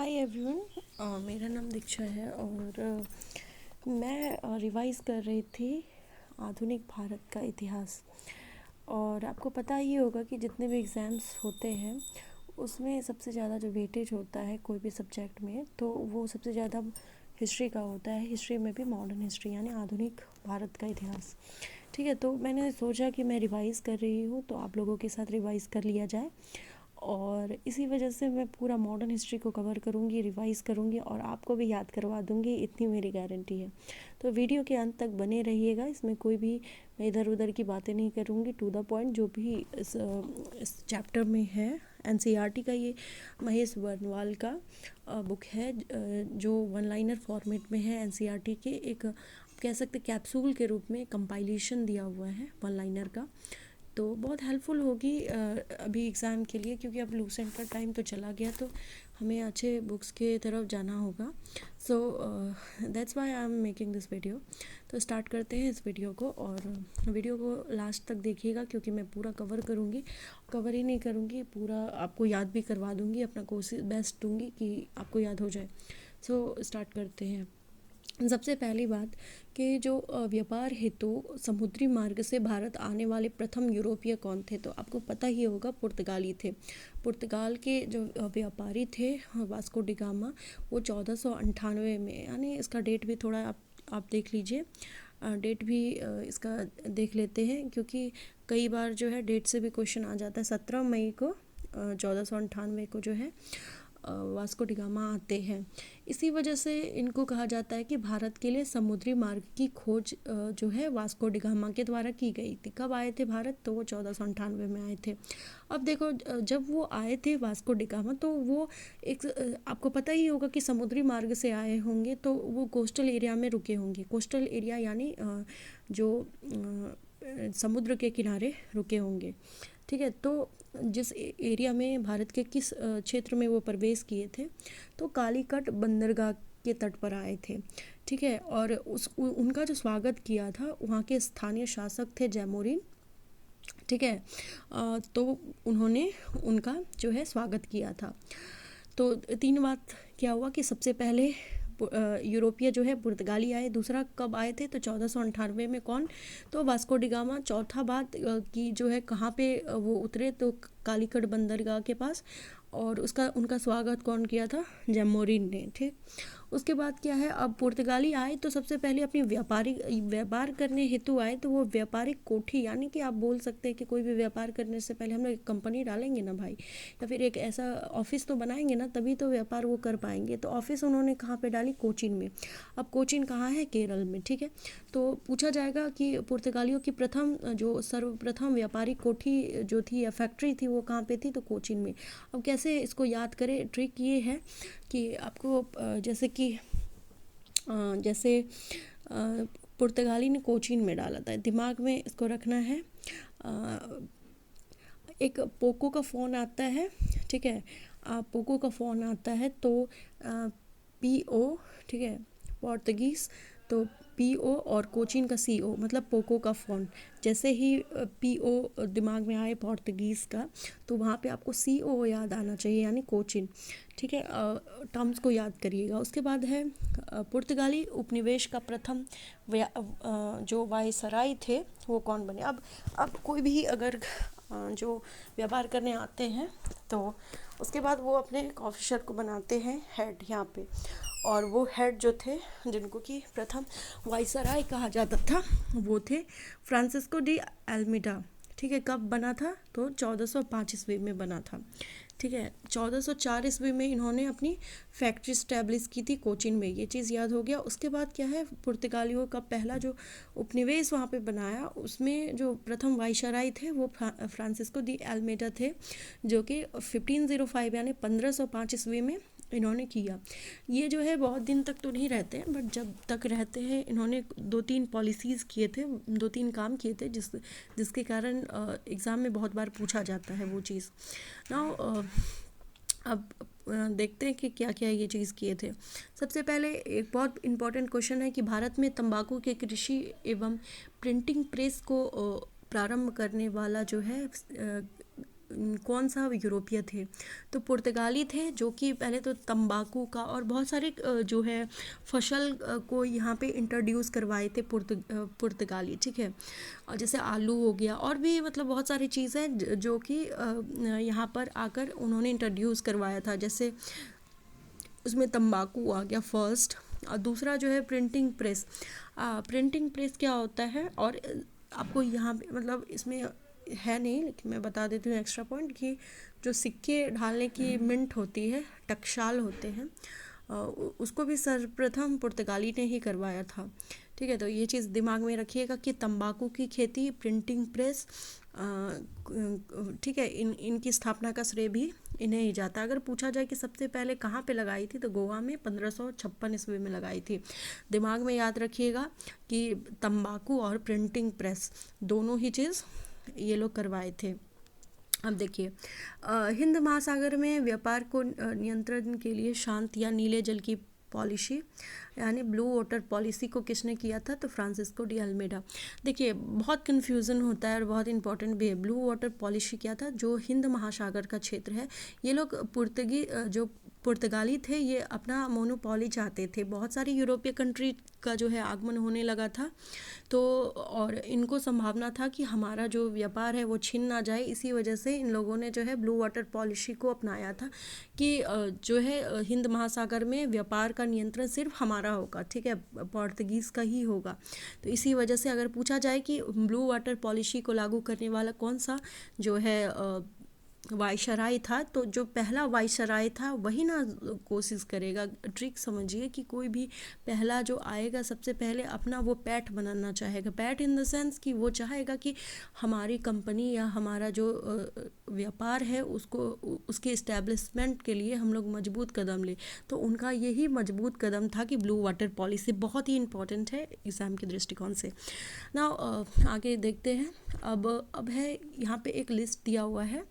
Hi everyone, मेरा नाम दीक्षा है और मैं रिवाइज़ कर रही थी आधुनिक भारत का इतिहास। और आपको पता ही होगा कि जितने भी एग्ज़ाम्स होते हैं उसमें सबसे ज़्यादा जो वेटेज होता है कोई भी सब्जेक्ट में, तो वो सबसे ज़्यादा हिस्ट्री का होता है। हिस्ट्री में भी मॉडर्न हिस्ट्री यानी आधुनिक भारत का इतिहास। ठीक है, तो मैंने सोचा कि मैं रिवाइज़ कर रही हूँ तो आप लोगों के साथ रिवाइज़ कर लिया जाए। और इसी वजह से मैं पूरा मॉडर्न हिस्ट्री को कवर करूँगी, रिवाइज़ करूँगी और आपको भी याद करवा दूँगी, इतनी मेरी गारंटी है। तो वीडियो के अंत तक बने रहिएगा। इसमें कोई भी मैं इधर उधर की बातें नहीं करूँगी, टू द पॉइंट जो भी इस चैप्टर में है। एनसीईआरटी का ये महेश वर्णवाल का बुक है, जो वन लाइनर फॉर्मेट में है। एनसीईआरटी के एक कह सकते कैप्सूल के रूप में कंपाइलेशन दिया हुआ है वन लाइनर का, तो बहुत हेल्पफुल होगी अभी एग्ज़ाम के लिए, क्योंकि अब लूसेंट का टाइम तो चला गया, तो हमें अच्छे बुक्स के तरफ जाना होगा। So that's why I am making this video. तो स्टार्ट करते हैं इस वीडियो को, और वीडियो को लास्ट तक देखिएगा क्योंकि मैं पूरा कवर करूँगी। कवर ही नहीं करूँगी, पूरा आपको याद भी करवा दूँगी, अपना कोशिश बेस्ट दूँगी कि आपको याद हो जाए। सो स्टार्ट करते हैं। सबसे पहली बात कि जो व्यापार हेतु समुद्री मार्ग से भारत आने वाले प्रथम यूरोपीय कौन थे, तो आपको पता ही होगा पुर्तगाली थे। पुर्तगाल के जो व्यापारी थे वास्को डी गामा, वो 1498 में, यानी इसका डेट भी थोड़ा आप देख लीजिए, डेट भी इसका देख लेते हैं क्योंकि कई बार जो है डेट से भी क्वेश्चन आ जाता है। 17 मई को 1498 को जो है वास्को डी गामा आते हैं। इसी वजह से इनको कहा जाता है कि भारत के लिए समुद्री मार्ग की खोज जो है वास्को डी गामा के द्वारा की गई थी। कब आए थे भारत, तो वो 1498 में आए थे। अब देखो, जब वो आए थे वास्को डी गामा, तो वो एक आपको पता ही होगा कि समुद्री मार्ग से आए होंगे, तो वो कोस्टल एरिया में रुके होंगे। कोस्टल एरिया यानी जो समुद्र के किनारे रुके होंगे। ठीक है, तो जिस एरिया में भारत के किस क्षेत्र में वो प्रवेश किए थे, तो कालीकट बंदरगाह के तट पर आए थे। ठीक है, और उनका जो स्वागत किया था वहाँ के स्थानीय शासक थे जैमोरिन। ठीक है, तो उन्होंने उनका जो है स्वागत किया था। तो तीन बात क्या हुआ कि सबसे पहले यूरोपीय जो है पुर्तगाली आए। दूसरा कब आए थे, तो 1498 में। कौन, तो वास्को डी गामा। चौथा बात कि जो है कहाँ पे वो उतरे, तो कालीकट बंदरगाह के पास, और उनका स्वागत कौन किया था, जैमोरिन ने। ठीक, उसके बाद क्या है, अब पुर्तगाली आए तो सबसे पहले अपनी व्यापार करने हेतु आए, तो वो व्यापारिक कोठी, यानी कि आप बोल सकते हैं कि कोई भी व्यापार करने से पहले हम लोग एक कंपनी डालेंगे ना भाई, या फिर एक ऐसा ऑफिस तो बनाएंगे ना, तभी तो व्यापार वो कर पाएंगे। तो ऑफिस उन्होंने कहाँ पे डाली, कोचीन में। अब कोचीन कहाँ है, केरल में। ठीक है, तो पूछा जाएगा कि पुर्तगालियों की सर्वप्रथम व्यापारिक कोठी जो थी या फैक्ट्री थी वो कहाँ पे थी, तो कोचीन में। अब कैसे इसको याद करें, ट्रिक ये है कि आपको जैसे पुर्तगाली ने कोचीन में डाला था, दिमाग में इसको रखना है। एक पोको का फ़ोन आता है, ठीक है, पोको का फ़ोन आता है, तो PO, ठीक है, पोर्तुगीज़, तो PO और कोचीन का CO, मतलब पोको का फ़ोन। जैसे ही PO दिमाग में आए पोर्तुगीज़ का, तो वहाँ पे आपको CO याद आना चाहिए, यानी कोचीन। ठीक है, टर्म्स को याद करिएगा। उसके बाद है पुर्तगाली उपनिवेश का प्रथम जो वायसराय थे वो कौन बने। अब कोई भी अगर जो व्यापार करने आते हैं, तो उसके बाद वो अपने एक ऑफिसर को बनाते हैं हेड यहाँ पे, और वो हेड जो थे, जिनको कि प्रथम वायसराय कहा जाता था, वो थे फ्रांसिस्को डी अल्मीडा। ठीक है, कब बना था, तो 1405 ईस्वी में बना था। ठीक है, 1404 ईस्वी में इन्होंने अपनी फैक्ट्री स्टैब्लिश की थी कोचीन में, ये चीज़ याद हो गया। उसके बाद क्या है, पुर्तगालियों का पहला जो उपनिवेश वहाँ पे बनाया, उसमें जो प्रथम वायसराय थे वो फ्रांसिस्को डी अल्मेडा थे, जो कि 1505 यानी 1505 ईस्वी में इन्होंने किया। ये जो है बहुत दिन तक तो नहीं रहते हैं, बट जब तक रहते हैं इन्होंने 2-3 पॉलिसीज़ किए थे, 2-3 काम किए थे, जिसके कारण एग्ज़ाम में बहुत बार पूछा जाता है वो चीज़। नाउ अब देखते हैं कि क्या क्या ये चीज़ किए थे। सबसे पहले एक बहुत इम्पॉर्टेंट क्वेश्चन है कि भारत में तंबाकू के कृषि एवं प्रिंटिंग प्रेस को प्रारंभ करने वाला जो है कौन सा यूरोपीय थे? तो पुर्तगाली थे, जो कि पहले तो तंबाकू का और बहुत सारे जो है फसल को यहाँ पे इंट्रोड्यूस करवाए थे पुर्तगाली, ठीक है। और जैसे आलू हो गया और भी मतलब बहुत सारी चीज़ें जो कि यहाँ पर आकर उन्होंने इंट्रोड्यूस करवाया था। जैसे उसमें तंबाकू आ गया फर्स्ट, और दूसरा जो है प्रिंटिंग प्रेस। प्रिंटिंग प्रेस क्या होता है, और आपको यहाँ पे मतलब इसमें है नहीं, लेकिन मैं बता देती हूँ एक्स्ट्रा पॉइंट कि जो सिक्के ढालने की मिंट होती है, टकशाल होते हैं, उसको भी सर्वप्रथम पुर्तगाली ने ही करवाया था, ठीक है। तो ये चीज़ दिमाग में रखिएगा कि तंबाकू की खेती, प्रिंटिंग प्रेस, ठीक है, इनकी स्थापना का श्रेय भी इन्हें ही जाता है। अगर पूछा जाए कि सबसे पहले कहाँ पे लगाई थी, तो गोवा में 1556 ईस्वी में लगाई थी। दिमाग में याद रखिएगा कि तंबाकू और प्रिंटिंग प्रेस दोनों ही चीज़ ये लोग करवाए थे। अब देखिए, हिंद महासागर में व्यापार को नियंत्रण के लिए शांत या नीले जल की पॉलिसी यानी ब्लू वाटर पॉलिसी को किसने किया था? तो फ्रांसिस्को डी अल्मेडा। देखिए, बहुत कन्फ्यूज़न होता है और बहुत इंपॉर्टेंट भी है। ब्लू वाटर पॉलिसी क्या था? जो हिंद महासागर का क्षेत्र है, ये लोग जो पुर्तगाली थे, ये अपना मोनोपोली चाहते थे। बहुत सारी यूरोपीय कंट्री का जो है आगमन होने लगा था, तो और इनको संभावना था कि हमारा जो व्यापार है वो छिन ना जाए। इसी वजह से इन लोगों ने जो है ब्लू वाटर पॉलिसी को अपनाया था कि जो है हिंद महासागर में व्यापार का नियंत्रण सिर्फ हमारा होगा, ठीक है, पोर्तुगीज़ का ही होगा। तो इसी वजह से अगर पूछा जाए कि ब्लू वाटर पॉलिसी को लागू करने वाला कौन सा जो है वायसराय था, तो जो पहला वायसराय था वही ना कोशिश करेगा। ट्रिक समझिए कि कोई भी पहला जो आएगा सबसे पहले अपना वो पैठ बनाना चाहेगा। पैठ इन द सेंस कि वो चाहेगा कि हमारी कंपनी या हमारा जो व्यापार है उसको उसके इस्टेब्लिशमेंट के लिए हम लोग मजबूत कदम ले। तो उनका यही मजबूत कदम था कि ब्लू वाटर पॉलिसी बहुत ही इम्पॉर्टेंट है एग्ज़ाम के दृष्टिकोण से ना। आगे देखते हैं। अब है यहाँ पे एक लिस्ट दिया हुआ है।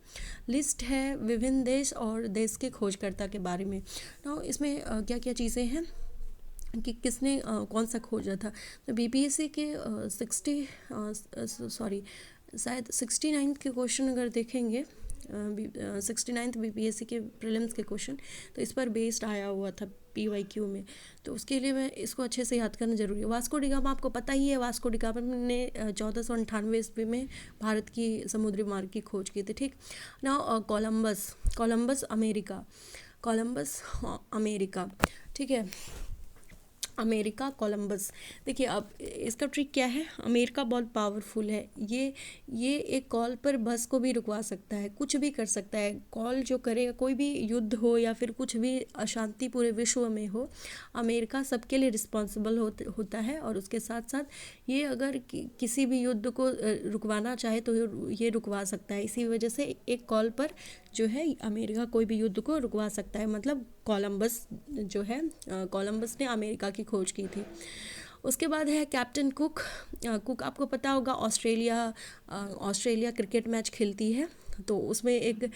लिस्ट है विभिन्न देश और देश के खोजकर्ता के बारे में ना। इसमें क्या क्या चीज़ें हैं कि किसने कौन सा खोजा था। तो बीपीएससी के 69 के क्वेश्चन अगर देखेंगे, 69 बीपीएससी के प्रीलिम्स के क्वेश्चन, तो इस पर बेस्ड आया हुआ था पीवाईक्यू में। तो उसके लिए मैं इसको अच्छे से याद करना जरूरी है। वास्को डी गामा आपको पता ही है, वास्को डी गामा ने 1498 ईस्वी में भारत की समुद्री मार्ग की खोज की थी, ठीक ना। कोलंबस अमेरिका, ठीक है, अमेरिका कोलंबस। देखिए, अब इसका ट्रिक क्या है, अमेरिका बहुत पावरफुल है। ये एक कॉल पर बस को भी रुकवा सकता है, कुछ भी कर सकता है। कॉल जो करेगा, कोई भी युद्ध हो या फिर कुछ भी अशांति पूरे विश्व में हो, अमेरिका सबके लिए रिस्पॉन्सिबल होता है। और उसके साथ साथ ये अगर किसी भी युद्ध को रुकवाना चाहे तो ये रुकवा सकता है। इसी वजह से एक कॉल पर जो है अमेरिका कोई भी युद्ध को रुकवा सकता है। मतलब कोलंबस जो है, कोलंबस ने अमेरिका की खोज की थी। उसके बाद है कैप्टन कुक। कुक आपको पता होगा, ऑस्ट्रेलिया क्रिकेट मैच खेलती है, तो उसमें एक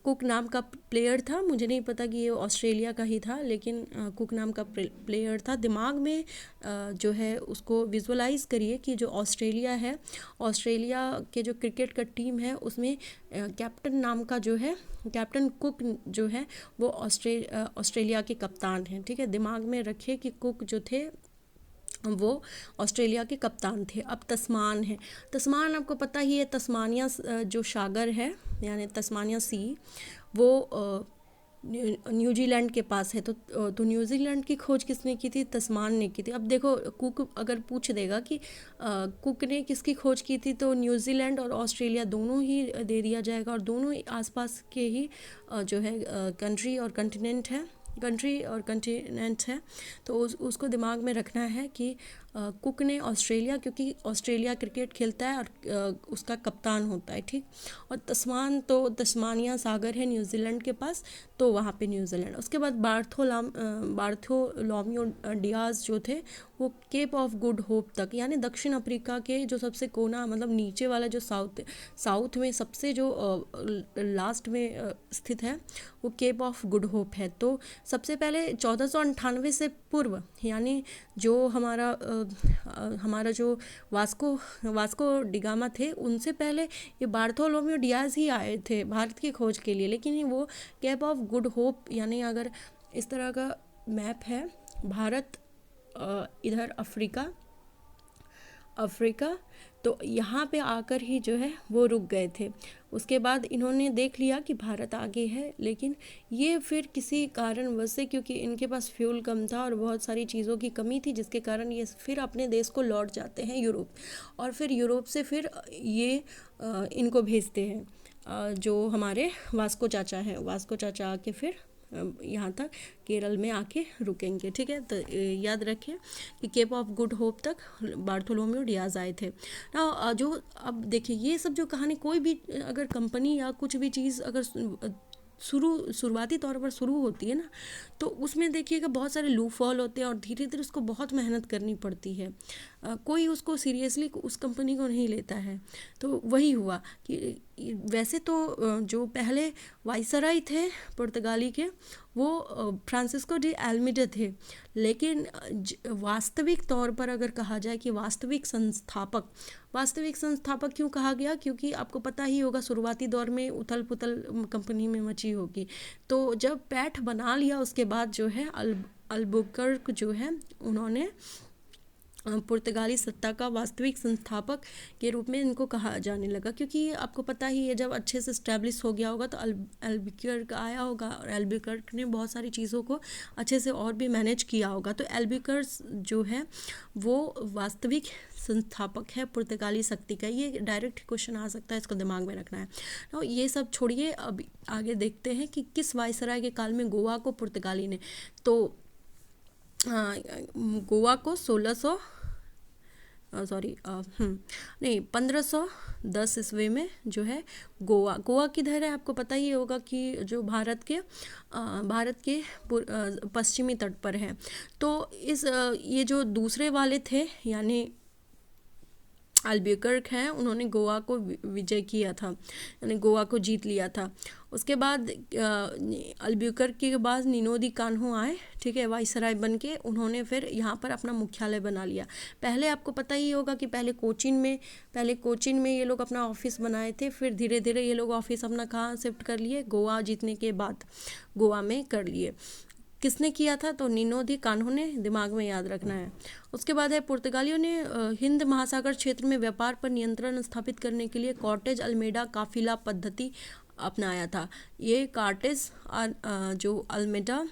कुक नाम का प्लेयर था। मुझे नहीं पता कि ये ऑस्ट्रेलिया का ही था, लेकिन कुक नाम का प्लेयर था। दिमाग में जो है उसको विजुअलाइज करिए कि जो ऑस्ट्रेलिया है, ऑस्ट्रेलिया के जो क्रिकेट का टीम है उसमें कैप्टन नाम का जो है, कैप्टन कुक जो है वो ऑस्ट्रेलिया के कप्तान हैं, ठीक है। दिमाग में रखिए कि कुक जो थे वो ऑस्ट्रेलिया के कप्तान थे। अब तस्मान है। तस्मान आपको पता ही है, तस्मानिया जो सागर है यानी तस्मानिया सी, वो न्यूजीलैंड के पास है। तो न्यूजीलैंड की खोज किसने की थी? तस्मान ने की थी। अब देखो, कुक अगर पूछ देगा कि कुक ने किसकी खोज की थी, तो न्यूजीलैंड और ऑस्ट्रेलिया दोनों ही दे दिया जाएगा, और दोनों आसपास के ही जो है कंट्री और कंटिनेंट है। तो उसको दिमाग में रखना है कि कुक ने ऑस्ट्रेलिया, क्योंकि ऑस्ट्रेलिया क्रिकेट खेलता है और उसका कप्तान होता है, ठीक। और तस्मान तो तस्मानिया सागर है न्यूजीलैंड के पास, तो वहाँ पे न्यूजीलैंड। उसके बाद बार्थोलोम्यू डियाज जो थे, वो केप ऑफ गुड होप तक, यानी दक्षिण अफ्रीका के जो सबसे कोना, मतलब नीचे वाला जो साउथ में सबसे जो लास्ट में स्थित है, वो केप ऑफ गुड होप है। तो सबसे पहले 1498 से पूर्व, यानी जो हमारा हमारा जो वास्को डिगामा थे, उनसे पहले ये बार्थोलोम्यू डियाज ही आए थे भारत की खोज के लिए। लेकिन वो केप ऑफ गुड होप, यानी अगर इस तरह का मैप है, भारत, इधर अफ्रीका, तो यहाँ पे आकर ही जो है वो रुक गए थे। उसके बाद इन्होंने देख लिया कि भारत आगे है, लेकिन ये फिर किसी कारणवश से, क्योंकि इनके पास फ्यूल कम था और बहुत सारी चीज़ों की कमी थी, जिसके कारण ये फिर अपने देश को लौट जाते हैं यूरोप, और फिर यूरोप से फिर ये इनको भेजते हैं, जो हमारे वास्को चाचा आके फिर यहाँ तक केरल में आके रुकेंगे। ठीक है, तो याद रखिए कि केप ऑफ गुड होप तक बार्थोलोम्यू डियाज आए थे ना। जो अब देखिए, ये सब जो कहानी, कोई भी अगर कंपनी या कुछ भी चीज़ अगर शुरुआती तौर पर शुरू होती है ना, तो उसमें देखिएगा बहुत सारे लूप फॉल होते हैं और धीरे धीरे उसको बहुत मेहनत करनी पड़ती है। कोई उसको सीरियसली उस कंपनी को नहीं लेता है। तो वही हुआ कि वैसे तो जो पहले वाइसराय थे पुर्तगाली के, वो फ्रांसिस्को डी अल्मीडा थे, लेकिन वास्तविक तौर पर अगर कहा जाए कि वास्तविक संस्थापक क्यों कहा गया, क्योंकि आपको पता ही होगा शुरुआती दौर में उथल पुथल कंपनी में मची होगी। तो जब पैठ बना लिया उसके बाद जो है अल्बुकर्क जो है, उन्होंने पुर्तगाली सत्ता का वास्तविक संस्थापक के रूप में इनको कहा जाने लगा, क्योंकि आपको पता ही है जब अच्छे से स्टैब्लिश हो गया होगा तो अल्बुकर्क आया होगा और अल्बुकर्क ने बहुत सारी चीज़ों को अच्छे से और भी मैनेज किया होगा। तो अल्बुकर्क जो है वो वास्तविक संस्थापक है पुर्तगाली शक्ति का। ये डायरेक्ट क्वेश्चन आ सकता है, इसको दिमाग में रखना है। तो ये सब छोड़िए, अब आगे देखते हैं कि किस वायसराय के काल में गोवा को पुर्तगाली ने, तो गोवा को 1510 ईस्वी में जो है गोवा किधर है, आपको पता ही होगा कि जो भारत के पश्चिमी तट पर है। तो ये जो दूसरे वाले थे यानी अल्बुकर्क हैं, उन्होंने गोवा को विजय किया था, यानी गोवा को जीत लिया था। उसके बाद अल्बुकर्क के बाद निनो दी कान्हो आए, ठीक है, वाइसराय बन के। उन्होंने फिर यहाँ पर अपना मुख्यालय बना लिया। पहले आपको पता ही होगा कि पहले कोचीन में ये लोग अपना ऑफिस बनाए थे, फिर धीरे धीरे ये लोग ऑफिस अपना कहाँ शिफ्ट कर लिए, गोवा जीतने के बाद गोवा में कर लिए। किसने किया था, तो निनो दी कान्हो ने, दिमाग में याद रखना है। उसके बाद है पुर्तगालियों ने हिंद महासागर क्षेत्र में व्यापार पर नियंत्रण स्थापित करने के लिए कॉर्टेज अल्मेडा काफिला पद्धति अपनाया था। ये कॉर्टेज जो अल्मेडा,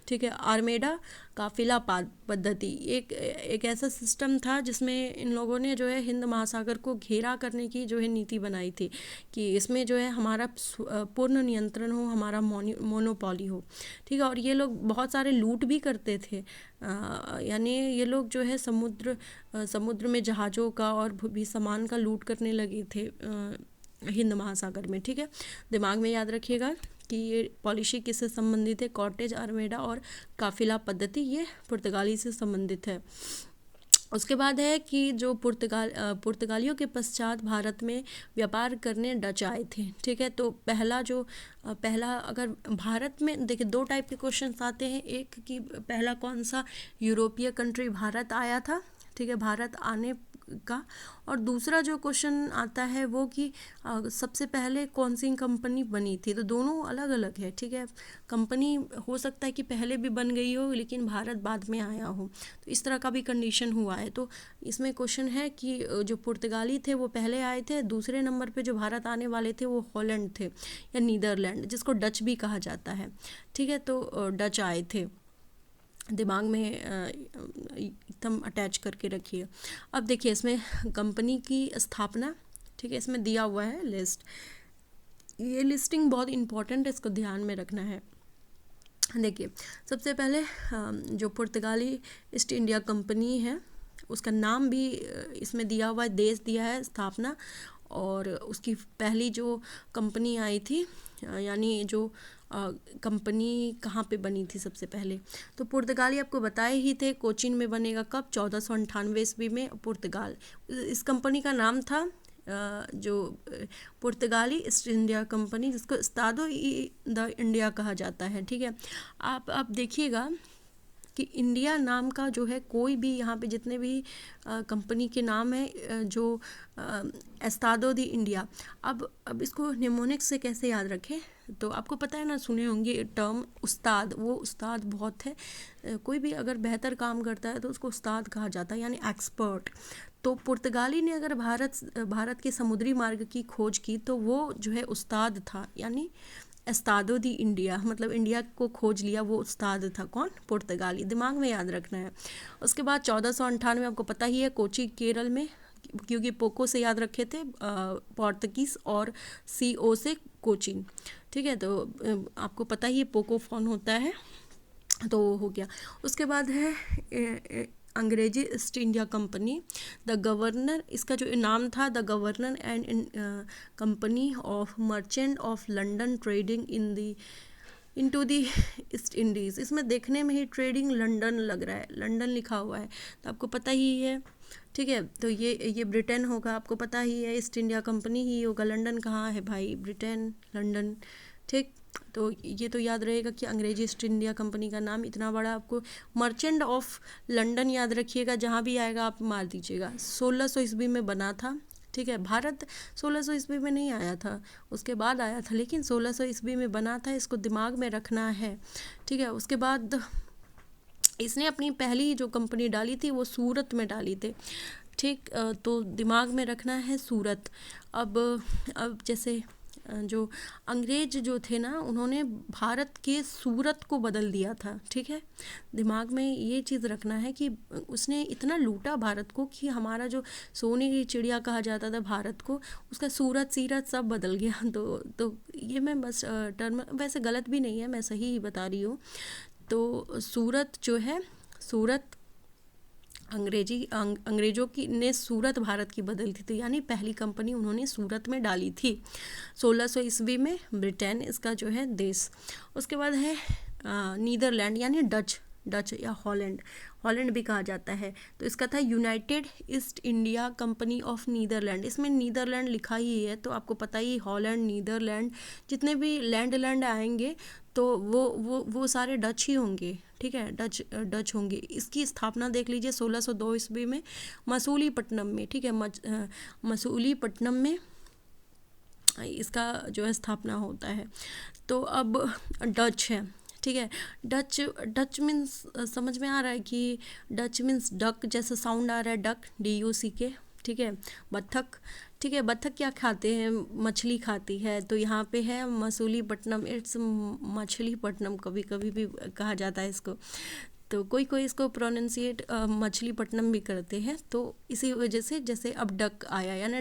ठीक है, आर्मेडा काफिला पद्धति एक ऐसा सिस्टम था जिसमें इन लोगों ने जो है हिंद महासागर को घेरा करने की जो है नीति बनाई थी कि इसमें जो है हमारा पूर्ण नियंत्रण हो, हमारा मोनोपोली हो, ठीक है। और ये लोग बहुत सारे लूट भी करते थे, यानी ये लोग जो है समुद्र में जहाज़ों का और भी सामान का लूट करने लगे थे हिंद महासागर में, ठीक है। दिमाग में याद रखिएगा कि ये पॉलिसी किससे संबंधित है, कॉर्टेज आर्मेडा और काफिला पद्धति, ये पुर्तगाली से संबंधित है। उसके बाद है कि जो पुर्तगालियों के पश्चात भारत में व्यापार करने डच आए थे, ठीक है। तो पहला अगर भारत में देखिए, दो टाइप के क्वेश्चन आते हैं, एक कि पहला कौन सा यूरोपीय कंट्री भारत आया था, ठीक है, भारत आने का, और दूसरा जो क्वेश्चन आता है वो कि सबसे पहले कौन सी कंपनी बनी थी। तो दोनों अलग अलग है, ठीक है। कंपनी हो सकता है कि पहले भी बन गई हो लेकिन भारत बाद में आया हो, तो इस तरह का भी कंडीशन हुआ है। तो इसमें क्वेश्चन है कि जो पुर्तगाली थे वो पहले आए थे, दूसरे नंबर पे जो भारत आने वाले थे वो हॉलैंड थे या नीदरलैंड, जिसको डच भी कहा जाता है, ठीक है। तो डच आए थे, दिमाग में एकदम अटैच करके रखिए। अब देखिए इसमें कंपनी की स्थापना, ठीक है, इसमें दिया हुआ है लिस्ट। ये लिस्टिंग बहुत इम्पोर्टेंट है, इसको ध्यान में रखना है। देखिए सबसे पहले जो पुर्तगाली ईस्ट इंडिया कंपनी है उसका नाम भी इसमें दिया हुआ है, देश दिया है, स्थापना, और उसकी पहली जो कंपनी आई थी, यानी जो कंपनी कहाँ पे बनी थी सबसे पहले, तो पुर्तगाली आपको बताए ही थे, कोचीन में बनेगा कब, 1498 ईस्वी में पुर्तगाल। इस कंपनी का नाम था जो पुर्तगाली ईस्ट इंडिया कंपनी, जिसको एस्तादो द इंडिया कहा जाता है, ठीक है। आप देखिएगा कि इंडिया नाम का जो है कोई भी यहाँ पे जितने भी कंपनी के नाम है जो एस्तादो दी इंडिया। अब इसको निमोनिक्स से कैसे याद रखें, तो आपको पता है ना, सुने होंगे टर्म उस्ताद, वो उस्ताद बहुत है, कोई भी अगर बेहतर काम करता है तो उसको उस्ताद कहा जाता है, यानी एक्सपर्ट। तो पुर्तगाली ने अगर भारत के समुद्री मार्ग की खोज की तो वो जो है उस्ताद था, यानी एस्तादो दी इंडिया, मतलब इंडिया को खोज लिया वो उस्ताद था। कौन? पुर्तगाली। दिमाग में याद रखना है। उसके बाद 1498 आपको पता ही है, कोची केरल में, क्योंकि पोको से याद रखे थे पोर्तुगीज़ और CO से कोचिन, ठीक है। तो आपको पता ही है पोको फोन होता है, तो हो गया। उसके बाद है अंग्रेजी east India company, the governor, इसका जो नाम था the governor and company of merchant of London trading into the east Indies. इसमें देखने में ही ट्रेडिंग लंदन लग रहा है, लंदन लिखा हुआ है, तो आपको पता ही है, ठीक है। तो ये ब्रिटेन होगा, आपको पता ही है, ईस्ट इंडिया कंपनी ही होगा। लंदन कहाँ है भाई? ब्रिटेन, लंदन, ठीक। तो ये तो याद रहेगा कि अंग्रेजी ईस्ट इंडिया कंपनी का नाम इतना बड़ा। आपको मर्चेंट ऑफ लंदन याद रखिएगा, जहाँ भी आएगा आप मार दीजिएगा। 1600 ईस्वी में बना था, ठीक है। भारत 1600 ईस्वी में नहीं आया था, उसके बाद आया था, लेकिन 1600 ईस्वी में बना था, इसको दिमाग में रखना है, ठीक है। उसके बाद इसने अपनी पहली जो कंपनी डाली थी वो सूरत में डाली थी, ठीक। तो दिमाग में रखना है सूरत। अब जैसे जो अंग्रेज जो थे ना, उन्होंने भारत के सूरत को बदल दिया था, ठीक है। दिमाग में ये चीज़ रखना है कि उसने इतना लूटा भारत को कि हमारा जो सोने की चिड़िया कहा जाता था भारत को, उसका सूरत सीरत सब बदल गया। तो ये मैं बस टर्म वैसे गलत भी नहीं है, मैं सही ही बता रही हूँ। तो सूरत जो है, सूरत अंग्रेजों की ने सूरत भारत की बदली थी, तो यानी पहली कंपनी उन्होंने सूरत में डाली थी 1600 ईस्वी में। ब्रिटेन इसका जो है देश। उसके बाद है नीदरलैंड, यानी डच या हॉलैंड भी कहा जाता है। तो इसका था United East India Company of Netherlands. इसमें नीदरलैंड लिखा ही है, तो आपको पता ही, हॉलैंड, नीदरलैंड, जितने भी लैंड आएंगे तो वो सारे डच ही होंगे, ठीक है, डच होंगे। इसकी स्थापना देख लीजिए 1602 ईस्वी में मसूलीपट्टनम में, ठीक है, मसूलीपट्टनम में इसका जो है स्थापना होता है। तो अब डच है, ठीक है। डच मीन्स समझ में आ रहा है कि डच मीन्स डक जैसा साउंड आ रहा है, डक, DUCK, ठीक है। बत्तख, ठीक है। बत्तख क्या खाते हैं? मछली खाती है। तो यहाँ पे है मसूलीपट्टनम, इट्स मछलीपट्टनम कभी कभी भी कहा जाता है इसको। तो कोई इसको प्रोनाउंसिएट मछलीपट्टनम भी करते हैं। तो इसी वजह से जैसे अब डक आया, यानी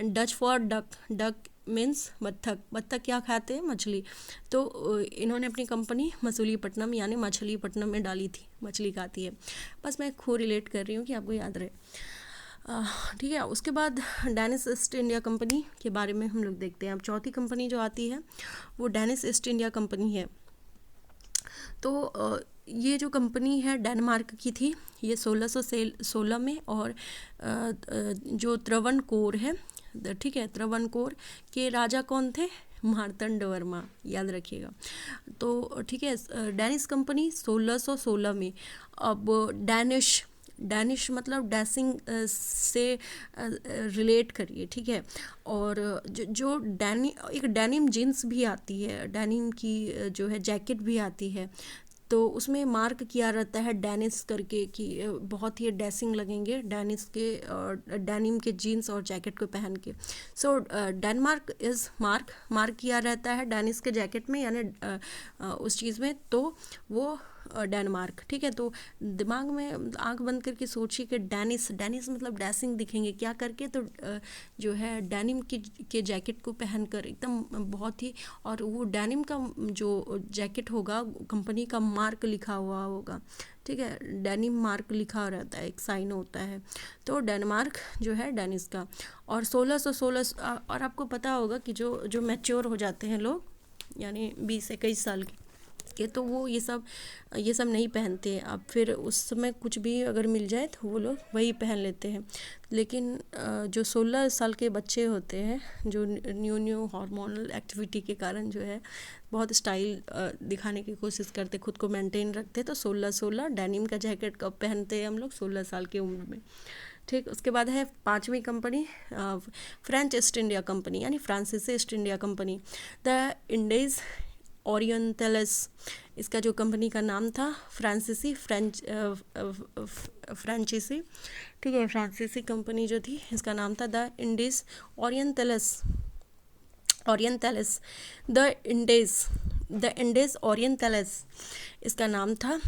डच फॉर डक मीन्स बत्तख क्या खाते हैं? मछली। तो इन्होंने अपनी कंपनी मसूलीपट्टनम यानी मछलीपट्टनम में डाली थी, मछली खाती है। बस मैं रिलेट कर रही हूँ कि आपको याद रहे, ठीक है। उसके बाद डेनिस ईस्ट इंडिया कंपनी के बारे में हम लोग देखते हैं। अब चौथी कंपनी जो आती है वो डेनिस ईस्ट इंडिया कंपनी है। तो ये जो कंपनी है डेनमार्क की थी, ये 1616 में, और जो त्रवणकोर है, ठीक है, त्रवणकोर के राजा कौन थे? मार्तंड वर्मा, याद रखिएगा। तो ठीक है, डेनिस कंपनी 1616 में। अब डैनिश मतलब डैसिंग से रिलेट करिए, ठीक है। और जो एक डेनिम जीन्स भी आती है, डेनिम की जो है जैकेट भी आती है, तो उसमें मार्क किया रहता है डेनिस करके कि बहुत ही डैसिंग लगेंगे डेनिस के डेनिम के जीन्स और जैकेट को पहन के। सो डेनमार्क इज़ मार्क किया रहता है डेनिस के जैकेट में, यानी उस चीज़ में, तो वो डेनमार्क, ठीक है। तो दिमाग में आंख बंद करके सोचिए कि डेनिस मतलब डैसिंग दिखेंगे क्या करके, तो जो है डेनिम के जैकेट को पहनकर एकदम बहुत ही, और वो डेनिम का जो जैकेट होगा कंपनी का मार्क लिखा हुआ होगा, ठीक है, डेनिम मार्क लिखा रहता है, एक साइन होता है। तो डेनमार्क जो है डेनिस का। और 1616, और आपको पता होगा कि जो मैच्योर हो जाते हैं लोग, यानी 20-21 साल के, के, तो वो ये सब नहीं पहनते। अब फिर उस समय कुछ भी अगर मिल जाए तो वो लोग वही पहन लेते हैं। लेकिन जो 16 साल के बच्चे होते हैं, जो न्यू हार्मोनल एक्टिविटी के कारण जो है बहुत स्टाइल दिखाने की कोशिश करते, खुद को मेंटेन रखते, तो 16 डेनिम का जैकेट कब पहनते हैं हम लोग? 16 साल की उम्र में। ठीक, उसके बाद है पांचवी company, French east India company, यानी फ्रांसीसी east India company, the Indies Orientalis. इसका जो कंपनी का नाम था फ्रांसीसी, ठीक है, फ्रांसीसी कंपनी जो थी, इसका नाम था the Indies Orientalis, the Indies Orientalis इसका नाम था,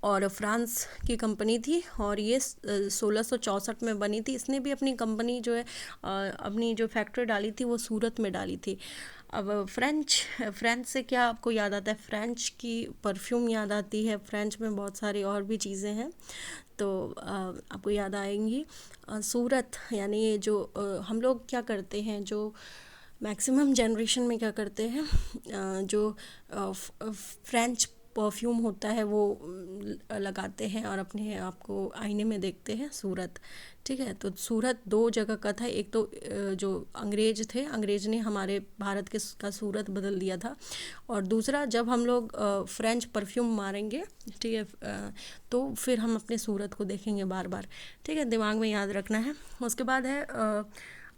और फ्रांस की कंपनी थी, और ये 1664 में बनी थी। इसने भी अपनी कंपनी जो है अपनी जो फैक्ट्री डाली थी वो सूरत में डाली थी। अब फ्रेंच से क्या आपको याद आता है? फ्रेंच की परफ्यूम याद आती है, फ्रेंच में बहुत सारी और भी चीज़ें हैं तो आपको याद आएंगी। सूरत, यानी ये जो हम लोग क्या करते हैं, जो मैक्सिमम जनरेशन में क्या करते हैं, जो फ्रेंच परफ्यूम होता है वो लगाते हैं और अपने आप को आईने में देखते हैं सूरत। ठीक है, तो सूरत दो जगह का था। एक तो जो अंग्रेज थे, अंग्रेज ने हमारे भारत के का सूरत बदल दिया था, और दूसरा जब हम लोग फ्रेंच परफ्यूम मारेंगे, ठीक है, तो फिर हम अपने सूरत को देखेंगे बार बार। ठीक है, दिमाग में याद रखना है। उसके बाद है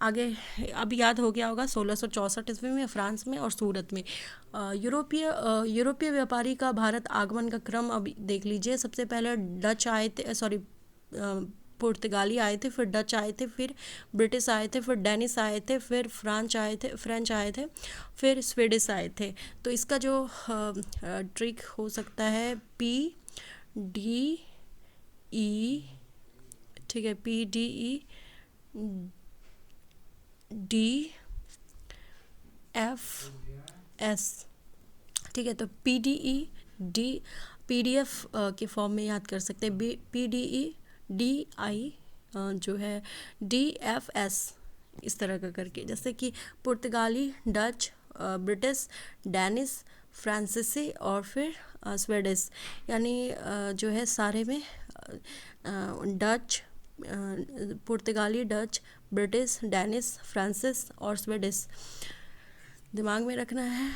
आगे, अब याद हो गया होगा 1664 ईस्वी में फ्रांस में और सूरत में यूरोपीय व्यापारी का भारत आगमन का क्रम अब देख लीजिए। सबसे पहले डच आए थे, पुर्तगाली आए थे, फिर डच आए थे, फिर ब्रिटिश आए थे, फिर डेनिश आए थे, फिर फ्रेंच आए थे, फिर स्वीडिश आए थे। तो इसका जो ट्रिक हो सकता है PDE, ठीक है, PDEDFS, ठीक है, तो PDF के फॉर्म में याद कर सकते हैं। PDEDI जो है DFS, इस तरह का करके, जैसे कि पुर्तगाली, डच, ब्रिटिश, डेनिश, फ्रांसीसी और फिर स्वीडिश, यानी जो है सारे में डच, पुर्तगाली, डच, ब्रिटिश, डेनिश, फ्रांसिस और स्वीडिश दिमाग में रखना है।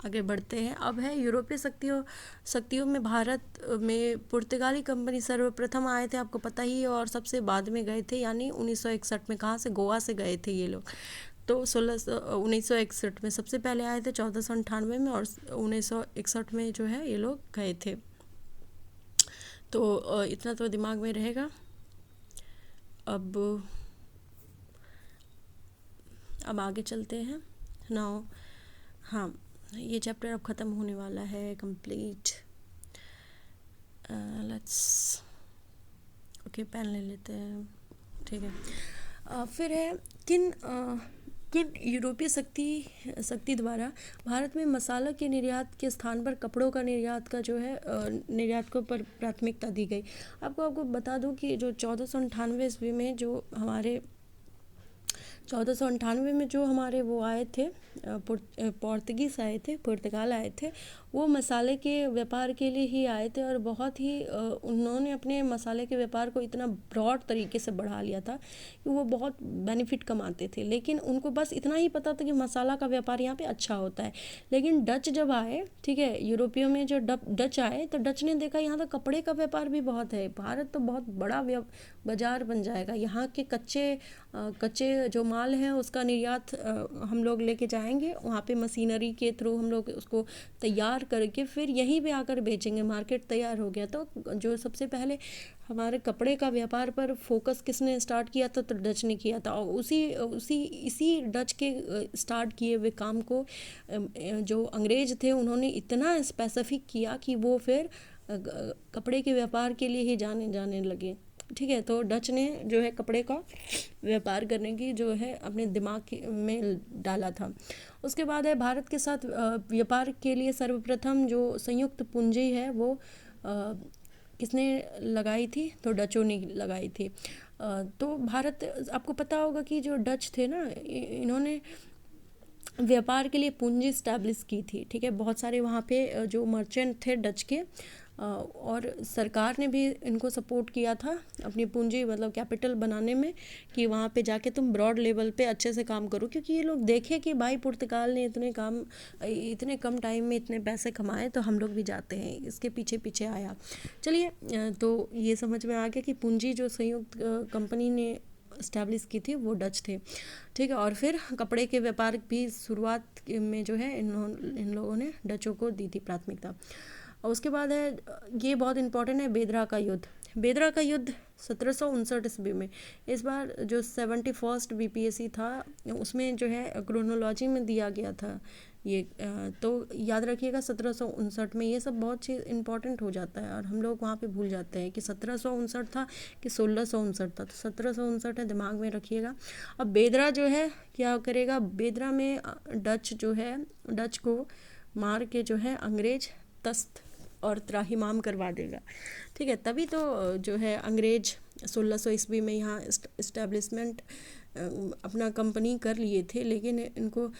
आगे बढ़ते हैं। अब है यूरोपीय शक्तियों में भारत में पुर्तगाली कंपनी सर्वप्रथम आए थे, आपको पता ही है, और सबसे बाद में गए थे, यानी 1961 में। कहाँ से? गोवा से गए थे ये लोग। तो 1961 में सबसे पहले आए थे, 1498 में, और 1961 में जो है ये लोग गए थे। तो इतना तो दिमाग में रहेगा। अब आगे चलते हैं नाउ। हाँ, ये चैप्टर अब ख़त्म होने वाला है, कंप्लीट। लेट्स ओके, पेन ले लेते हैं, ठीक है। फिर है किन यूरोपीय शक्ति द्वारा भारत में मसाला के निर्यात के स्थान पर कपड़ों का निर्यात का जो है निर्यात को पर प्राथमिकता दी गई। आपको बता दूं कि जो 1498 ईस्वी में जो हमारे 1498 में जो हमारे वो आए थे, पोर्तुगीज़ आए थे, पुर्तगाल आए थे, वो मसाले के व्यापार के लिए ही आए थे, और बहुत ही उन्होंने अपने मसाले के व्यापार को इतना ब्रॉड तरीके से बढ़ा लिया था कि वो बहुत बेनिफिट कमाते थे। लेकिन उनको बस इतना ही पता था कि मसाला का व्यापार यहाँ पे अच्छा होता है। लेकिन डच जब आए, ठीक है, यूरोपियों में जो डच आए, तो डच ने देखा यहाँ तो कपड़े का व्यापार भी बहुत है, भारत तो बहुत बड़ा बाजार बन जाएगा, यहाँ के कच्चे जो माल है उसका निर्यात हम लोग लेके जाएंगे, वहाँ पे मशीनरी के थ्रू हम लोग उसको तैयार करके फिर यहीं पे आकर बेचेंगे। मार्केट तैयार हो गया। तो जो सबसे पहले हमारे कपड़े का व्यापार पर फोकस किसने स्टार्ट किया था? तो डच ने किया था, और इसी डच के स्टार्ट किए हुए काम को जो अंग्रेज थे उन्होंने इतना स्पेसिफिक किया कि वो फिर कपड़े के व्यापार के लिए ही जाने लगे। ठीक है, तो डच ने जो है कपड़े का व्यापार करने की जो है अपने दिमाग में डाला था। उसके बाद है भारत के साथ व्यापार के लिए सर्वप्रथम जो संयुक्त पूंजी है वो किसने लगाई थी? तो डचों ने लगाई थी। तो भारत, आपको पता होगा कि जो डच थे ना, इन्होंने व्यापार के लिए पूंजी स्टैब्लिश की थी। ठीक है, बहुत सारे वहाँ पे जो मर्चेंट थे डच के, और सरकार ने भी इनको सपोर्ट किया था अपनी पूंजी मतलब कैपिटल बनाने में, कि वहाँ पे जाके तुम ब्रॉड लेवल पे अच्छे से काम करो, क्योंकि ये लोग देखे कि भाई पुर्तगाल ने इतने कम टाइम में इतने पैसे कमाए, तो हम लोग भी जाते हैं, इसके पीछे पीछे आया। चलिए, तो ये समझ में आ गया कि पूंजी जो संयुक्त कंपनी ने इस्टेब्लिश की थी वो डच थे। ठीक है, और फिर कपड़े के व्यापार भी शुरुआत में जो है इन लोगों ने डचों को दी थी प्राथमिकता। और उसके बाद है, ये बहुत इंपॉर्टेंट है, बेदरा का युद्ध। बेदरा का युद्ध 1759 ईस्वी में, इस बार जो 71st बीपीएससी था उसमें जो है क्रोनोलॉजी में दिया गया था ये, तो याद रखिएगा 1759 में ये सब बहुत चीज़ इंपॉर्टेंट हो जाता है और हम लोग वहाँ पे भूल जाते हैं कि 1759 था कि 1659 था, तो 1759 है, दिमाग में रखिएगा। अब बेदरा जो है क्या करेगा, बेदरा में डच जो है, डच को मार के जो है अंग्रेज तस्त और त्राहिमाम करवा देगा। ठीक है, तभी तो जो है अंग्रेज 1600 ईस्वी में यहाँ इस्टेब्लिशमेंट अपना कंपनी कर लिए थे, लेकिन इनको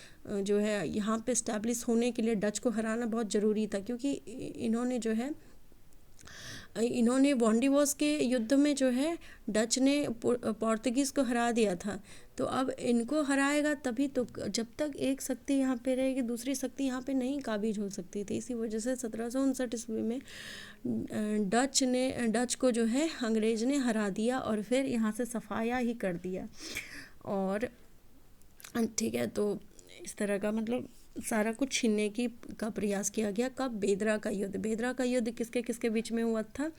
जो है यहाँ पे इस्टेब्लिश होने के लिए डच को हराना बहुत ज़रूरी था, क्योंकि इन्होंने जो है वॉन्डिवोस के युद्ध में जो है डच ने पोर्तुगीज़ को हरा दिया था। तो अब इनको हराएगा तभी तो, जब तक एक शक्ति यहाँ पे रहेगी दूसरी शक्ति यहाँ पे नहीं काबिज हो सकती थी। इसी वजह से 1759 ईस्वी में डच को जो है अंग्रेज ने हरा दिया और फिर यहाँ से सफाया ही कर दिया। और ठीक है, तो इस तरह का मतलब सारा कुछ छीनने का प्रयास किया गया। कब? बेदरा का युद्ध। बेदरा का युद्ध किसके किसके बीच में हुआ था?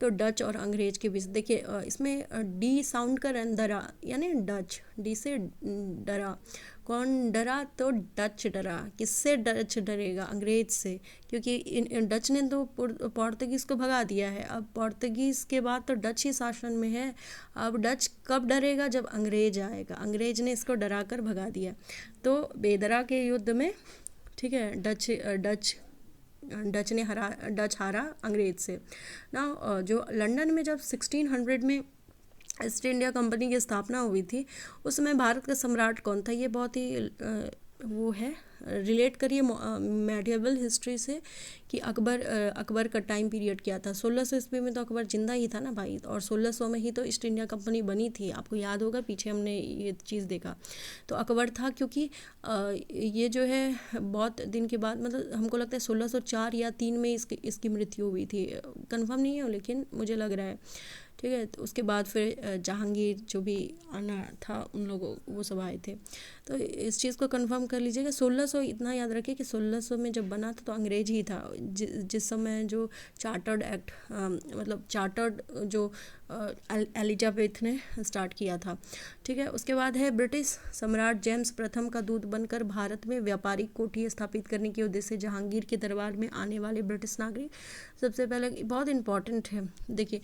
तो डच और अंग्रेज के बीच। देखिए इसमें डी साउंड का दरा, यानी डच, डी से डरा। कौन डरा? तो डच डरा। किससे डच डरेगा? अंग्रेज से, क्योंकि डच ने तो पोर्तुगीज़ को भगा दिया है। अब पोर्तुगीज़ के बाद तो डच ही शासन में है। अब डच कब डरेगा? जब अंग्रेज आएगा। अंग्रेज ने इसको डरा कर भगा दिया। तो बेदरा के युद्ध में, ठीक है, डच हारा अंग्रेज से ना। जो लंदन में जब 1600 में ईस्ट इंडिया कंपनी की स्थापना हुई थी, उस समय भारत का सम्राट कौन था? ये बहुत ही वो है, रिलेट करिए मेडिएवल हिस्ट्री से कि अकबर का टाइम पीरियड क्या था। 1600 ईस्वी में तो अकबर जिंदा ही था ना भाई, और 1600 में ही तो ईस्ट इंडिया कंपनी बनी थी। आपको याद होगा, पीछे हमने ये चीज़ देखा। तो अकबर था, क्योंकि ये जो है बहुत दिन के बाद, मतलब हमको लगता है 1604 या 3 में इसकी मृत्यु हुई थी, कंफर्म नहीं है लेकिन मुझे लग रहा है। ठीक है, तो उसके बाद फिर जहांगीर जो भी आना था उन लोगों, वो सब आए थे। तो इस चीज़ को कंफर्म कर लीजिएगा। 1600, इतना याद रखिए कि 1600 में जब बना था तो अंग्रेज ही था। जिस समय जो चार्टर्ड एक्ट, मतलब चार्टर्ड जो एलिजाबेथ ने स्टार्ट किया था। ठीक है, उसके बाद है ब्रिटिश सम्राट जेम्स प्रथम का दूत बनकर भारत में व्यापारिक कोठी स्थापित करने के उद्देश्य से जहांगीर के दरबार में आने वाले ब्रिटिश नागरिक। सबसे पहले बहुत इंपॉर्टेंट है, देखिए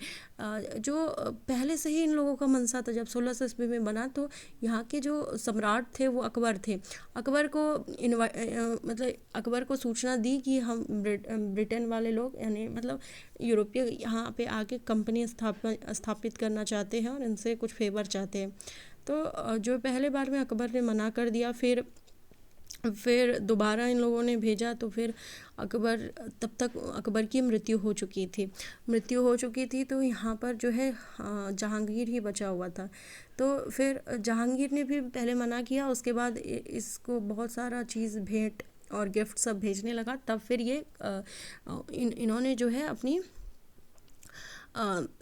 जो पहले से ही इन लोगों का मनसा था। जब 1600 ईस्वी में बना तो यहाँ के जो सम्राट थे वो अकबर थे। अकबर को मतलब अकबर को सूचना दी कि हम ब्रिटेन वाले लोग, यानी मतलब यूरोपीय, यहाँ पे आके कंपनी स्थापित करना चाहते हैं और इनसे कुछ फेवर चाहते हैं। तो जो पहले बार में अकबर ने मना कर दिया, फिर दोबारा इन लोगों ने भेजा, तो फिर तब तक अकबर की मृत्यु हो चुकी थी। तो यहाँ पर जो है जहांगीर ही बचा हुआ था। तो फिर जहांगीर ने भी पहले मना किया, उसके बाद इसको बहुत सारा चीज़, भेंट और गिफ्ट सब भेजने लगा। तब फिर ये इन्होंने जो है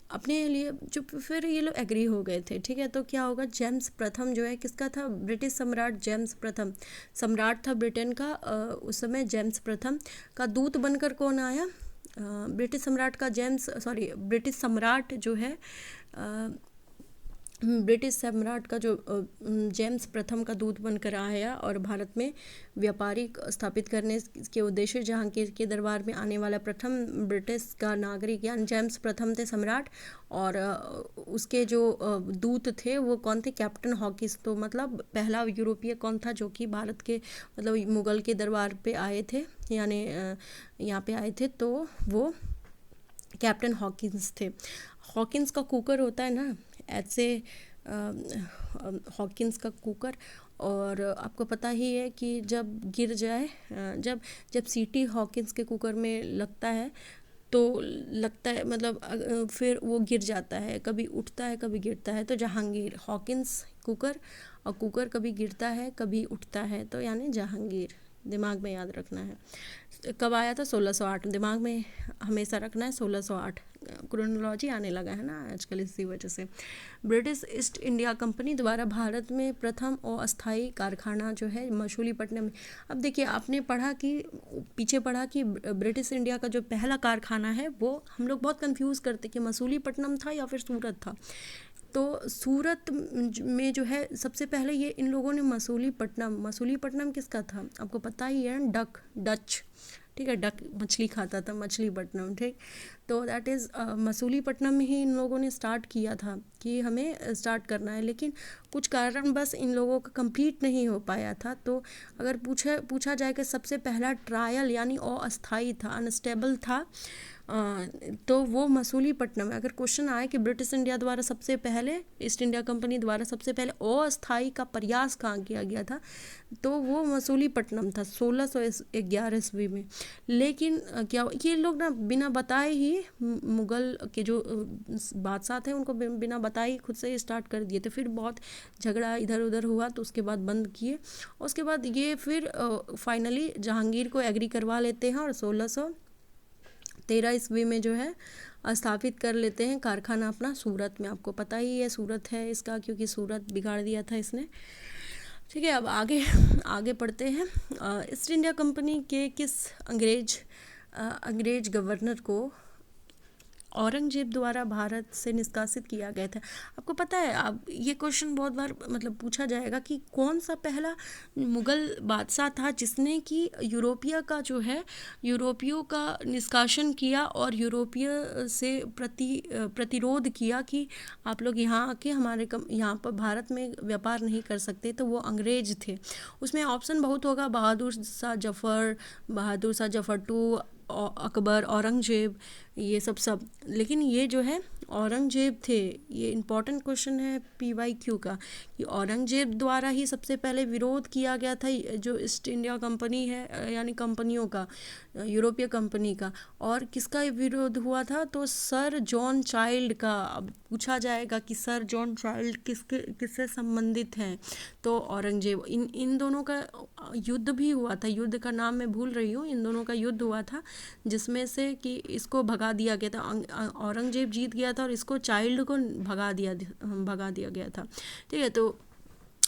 अपने लिए जो, फिर ये लोग एग्री हो गए थे। ठीक है, तो क्या होगा, जेम्स प्रथम जो है किसका था? ब्रिटिश सम्राट जेम्स प्रथम सम्राट था ब्रिटेन का। उस समय जेम्स प्रथम का दूत बनकर कौन आया? ब्रिटिश सम्राट जो है, ब्रिटिश सम्राट का जो जेम्स प्रथम का दूत बनकर आया और भारत में व्यापारिक स्थापित करने के उद्देश्य जहांगीर के दरबार में आने वाला प्रथम ब्रिटिश का नागरिक, यानी जेम्स प्रथम थे सम्राट। और उसके जो दूत थे वो कौन थे? Captain Hawkins. तो मतलब पहला यूरोपीय कौन था जो कि भारत के, मतलब मुगल के दरबार पे आए थे, यानी यहाँ पे आए थे, तो वो कैप्टन हॉकिंस थे। हॉकिंस का कुकर होता है ना, ऐसे हॉकिंस का कुकर, और आपको पता ही है कि जब गिर जाए, जब जब सीटी हॉकिंस के कुकर में लगता है तो लगता है मतलब फिर वो गिर जाता है, कभी उठता है कभी गिरता है। तो जहांगीर, हॉकिंस कुकर, और कुकर कभी गिरता है कभी उठता है, तो यानी जहांगीर, दिमाग में याद रखना है। कब आया था? 1608, दिमाग में हमेशा रखना है 1608। क्रोनोलॉजी आने लगा है ना आजकल इसी वजह से। ब्रिटिश ईस्ट इंडिया कंपनी द्वारा भारत में प्रथम अस्थायी कारखाना जो है मछलीपट्टनम में। अब देखिए, आपने पढ़ा कि पीछे पढ़ा कि ब्रिटिश इंडिया का जो पहला कारखाना है वो हम लोग बहुत कंफ्यूज करते कि मछलीपट्टनम था या फिर सूरत था। तो सूरत में जो है सबसे पहले ये इन लोगों ने मसूलीपट्टनम किसका था? आपको पता ही है, डच, ठीक है, डक मछली खाता था, मछलीपट्टनम, ठीक। तो दैट इज़ मसूलीपट्टनम में ही इन लोगों ने स्टार्ट किया था कि हमें स्टार्ट करना है, लेकिन कुछ कारण बस इन लोगों का कंप्लीट नहीं हो पाया था। तो अगर पूछा जाए कि सबसे पहला ट्रायल यानी अस्थाई था, अनस्टेबल था, तो वो मसूलीपट्टनम है। अगर क्वेश्चन आए कि ब्रिटिश इंडिया द्वारा सबसे पहले, ईस्ट इंडिया कंपनी द्वारा सबसे पहले अस्थाई का प्रयास कहाँ किया गया था, तो वो मसूलीपट्टनम था 1611 ईस्वी में। लेकिन क्या ये लोग ना बिना बताए ही, मुगल के जो बादशाह थे उनको बिना बताए ही खुद से स्टार्ट कर दिए थे। फिर बहुत झगड़ा इधर उधर हुआ तो उसके बाद बंद किए। उसके बाद ये फिर फाइनली जहांगीर को एग्री करवा लेते हैं और 1613 ईस्वी में जो है स्थापित कर लेते हैं कारखाना अपना सूरत में। आपको पता ही है सूरत है इसका, क्योंकि सूरत बिगाड़ दिया था इसने। ठीक है, अब आगे पढ़ते हैं। ईस्ट इंडिया कंपनी के किस अंग्रेज गवर्नर को औरंगजेब द्वारा भारत से निष्कासित किया गया था? आपको पता है, अब ये क्वेश्चन बहुत बार मतलब पूछा जाएगा कि कौन सा पहला मुगल बादशाह था जिसने कि यूरोपियों का निष्कासन किया और यूरोपीय से प्रतिरोध किया कि आप लोग यहाँ आके यहाँ पर भारत में व्यापार नहीं कर सकते। तो वो अंग्रेज थे। उसमें ऑप्शन बहुत होगा, बहादुर शाह जफर टू, अकबर, औरंगजेब, ये सब। लेकिन ये जो है औरंगजेब थे। ये इम्पॉर्टेंट क्वेश्चन है PYQ का कि औरंगजेब द्वारा ही सबसे पहले विरोध किया गया था जो ईस्ट इंडिया कंपनी है, यानी कंपनियों का, यूरोपीय कंपनी का। और किसका विरोध हुआ था? तो सर जॉन चाइल्ड का। अब पूछा जाएगा कि सर जॉन चाइल्ड किससे संबंधित हैं, तो औरंगजेब। इन दोनों का युद्ध भी हुआ था, युद्ध का नाम मैं भूल रही हूँ। इन दोनों का युद्ध हुआ था जिसमें से कि इसको भगा दिया गया था, औरंगजेब जीत गया था और इसको चाइल्ड को भगा दिया गया था। ठीक है, तो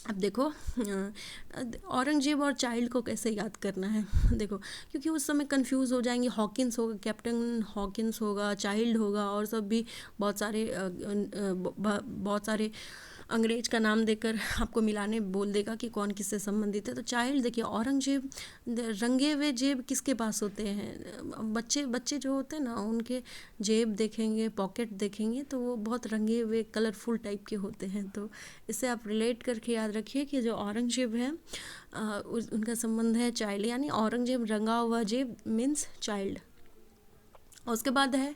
अब देखो औरंगजेब और चाइल्ड को कैसे याद करना है। देखो, क्योंकि उस समय कंफ्यूज हो जाएंगे, हॉकिंस होगा, कैप्टन हॉकिंस होगा, चाइल्ड होगा, और सब भी बहुत सारे अंग्रेज का नाम देकर आपको मिलाने बोल देगा कि कौन किससे संबंधित है। तो चाइल्ड, देखिए औरंगजेब, रंगे हुए जेब किसके पास होते हैं? बच्चे जो होते हैं ना, उनके जेब देखेंगे, पॉकेट देखेंगे तो वो बहुत रंगे हुए कलरफुल टाइप के होते हैं। तो इससे आप रिलेट करके याद रखिए कि जो औरंगजेब है उनका संबंध है चाइल्ड, यानी औरंगजेब रंगा हुआ जेब मीन्स चाइल्ड। उसके बाद है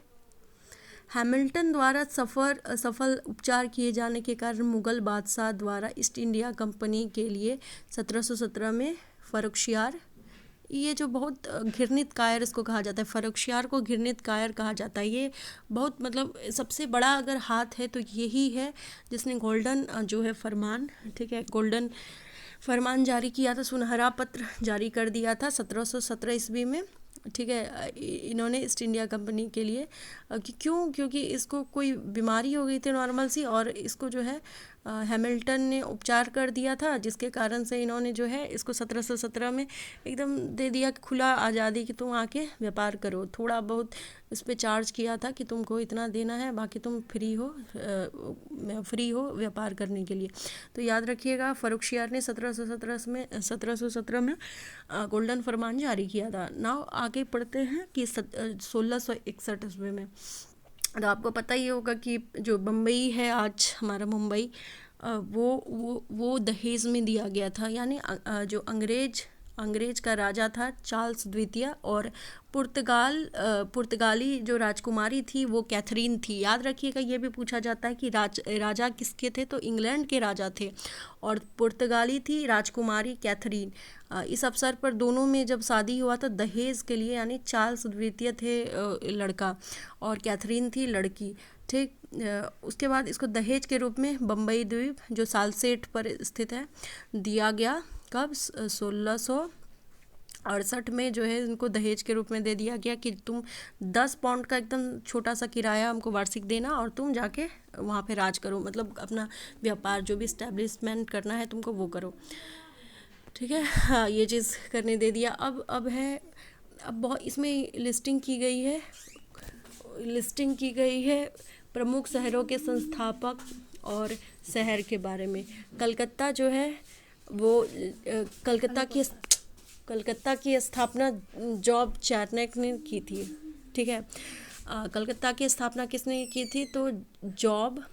हैमिल्टन द्वारा सफल उपचार किए जाने के कारण मुगल बादशाह द्वारा ईस्ट इंडिया कंपनी के लिए 1717 में फर्रुखशियार, ये जो बहुत घृणित कायर इसको कहा जाता है, फर्रुखशियार को घृणित कायर कहा जाता है। ये बहुत मतलब सबसे बड़ा अगर हाथ है तो यही है जिसने गोल्डन जो है फरमान, ठीक है, गोल्डन फरमान जारी किया था, सुनहरा पत्र जारी कर दिया था 1717 ईस्वी में। ठीक है, इन्होंने ईस्ट इंडिया कंपनी के लिए क्योंकि इसको कोई बीमारी हो गई थी नॉर्मल सी, और इसको जो है हैमिल्टन ने उपचार कर दिया था, जिसके कारण से इन्होंने जो है इसको 1717 में एकदम दे दिया कि खुला आज़ादी कि तुम आके व्यापार करो। थोड़ा बहुत इस पर चार्ज किया था कि तुमको इतना देना है, बाकी तुम फ्री हो व्यापार करने के लिए। तो याद रखिएगा, फर्रुखशियार ने 1717 में गोल्डन फरमान जारी किया था। नाउ आगे पढ़ते हैं कि 1661 ईस्वी में, तो आपको पता ही होगा कि जो बम्बई है आज हमारा मुंबई, वो दहेज में दिया गया था। यानी जो अंग्रेज अंग्रेज का राजा था चार्ल्स द्वितीय, और पुर्तगाली जो राजकुमारी थी वो कैथरीन थी। याद रखिएगा, ये भी पूछा जाता है कि राजा किसके थे, तो इंग्लैंड के राजा थे, और पुर्तगाली थी राजकुमारी कैथरीन। इस अवसर पर दोनों में जब शादी हुआ तो दहेज के लिए, यानी चार्ल्स द्वितीय थे लड़का और कैथरीन थी लड़की, ठीक। उसके बाद इसको दहेज के रूप में बम्बई द्वीप जो सालसेट पर स्थित है दिया गया। कब? 1668 में जो है इनको दहेज के रूप में दे दिया गया कि तुम 10 पाउंड का एकदम छोटा सा किराया हमको वार्षिक देना और तुम जाके वहाँ पे राज करो, मतलब अपना व्यापार जो भी इस्टेब्लिशमेंट करना है तुमको वो करो, ठीक है। हाँ, ये चीज़ करने दे दिया। अब बहुत इसमें लिस्टिंग की गई है प्रमुख शहरों के संस्थापक और शहर के बारे में। कलकत्ता जो है वो कलकत्ता की स्थापना जॉब चार्नक ने की थी, ठीक है। कलकत्ता की स्थापना किसने की थी, तो जॉब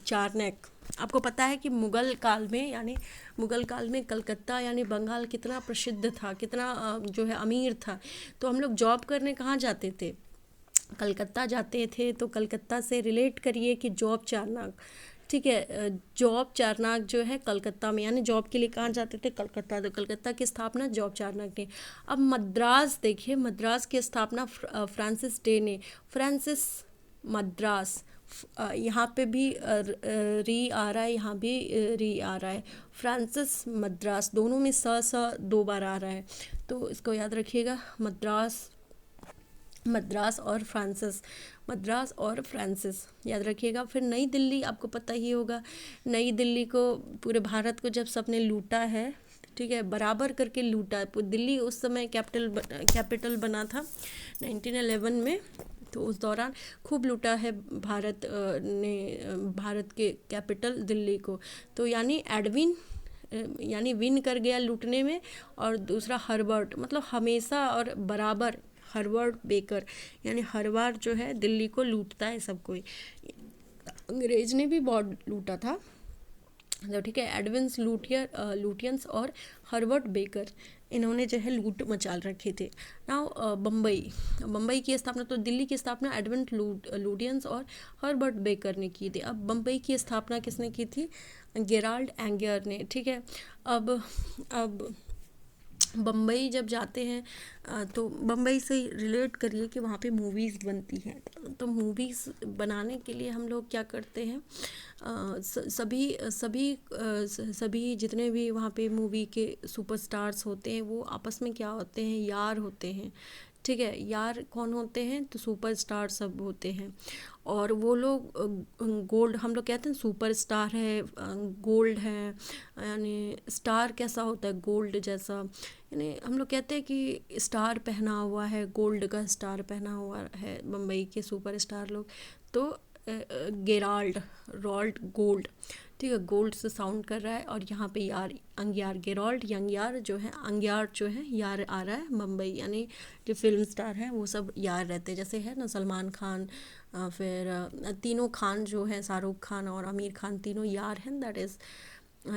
चार्नक। आपको पता है कि मुगल काल में कलकत्ता यानी बंगाल कितना प्रसिद्ध था, कितना जो है अमीर था। तो हम लोग जॉब करने कहाँ जाते थे, कलकत्ता जाते थे। तो कलकत्ता से रिलेट करिए कि जॉब चार्नक, ठीक है। जॉब चार्नक जो है कलकत्ता में, यानी जॉब के लिए कहाँ जाते थे, कलकत्ता। तो कलकत्ता की स्थापना जॉब चार्नक ने। अब मद्रास देखिए, मद्रास की स्थापना फ्रांसिस डे ने। फ्रांसिस मद्रास, यहाँ पे भी री आ रहा है, यहाँ भी री आ रहा है। फ्रांसिस मद्रास, दोनों में स 2 बार आ रहा है, तो इसको याद रखिएगा। मद्रास और फ्रांसिस याद रखिएगा। फिर नई दिल्ली, आपको पता ही होगा, नई दिल्ली को पूरे भारत को जब सबने लूटा है, ठीक है, बराबर करके लूटा। दिल्ली उस समय कैपिटल बना था 1911 में, तो उस दौरान खूब लूटा है भारत ने भारत के कैपिटल दिल्ली को। तो यानी विन कर गया लूटने में। और दूसरा हर्बर्ट, मतलब हमेशा और बराबर, हर्बर्ट बेकर, यानी हर बार जो है दिल्ली को लूटता है सब कोई। अंग्रेज ने भी बहुत लूटा था, तो ठीक है। एडविन्स लूटियंस और हर्बर्ट बेकर, इन्होंने जो है लूट मचाल रखे थे। नाउ बम्बई की स्थापना, तो दिल्ली की स्थापना एडविन लूटियंस और हर्बर्ट बेकर ने की थी। अब बम्बई की स्थापना किसने की थी, गेराल्ड एंगियर ने, ठीक है। अब बम्बई जब जाते हैं तो बम्बई से रिलेट करिए कि वहाँ पे मूवीज़ बनती हैं। तो मूवीज़ बनाने के लिए हम लोग क्या करते हैं, सभी जितने भी वहाँ पे मूवी के सुपरस्टार्स होते हैं वो आपस में क्या होते हैं, यार होते हैं, ठीक है। यार कौन होते हैं, तो सुपरस्टार सब होते हैं। और वो लोग गोल्ड, हम लोग कहते हैं सुपर स्टार है, गोल्ड है, यानी स्टार कैसा होता है, गोल्ड जैसा, यानी हम लोग कहते हैं कि स्टार पहना हुआ है, गोल्ड का स्टार पहना हुआ है बम्बई के सुपर स्टार लोग। तो रॉल्ड गोल्ड, ठीक है, गोल्ड से साउंड कर रहा है। और यहाँ पे यार, अंगियार, गेराल्ड अंगियार जो है, अंगियार जो है यार आ रहा है बम्बई, यानी जो फिल्म स्टार हैं वो सब यार रहते हैं, जैसे है ना सलमान खान, फिर तीनों खान जो है, शाहरुख खान और आमिर खान, तीनों यार हैं, दैट इज़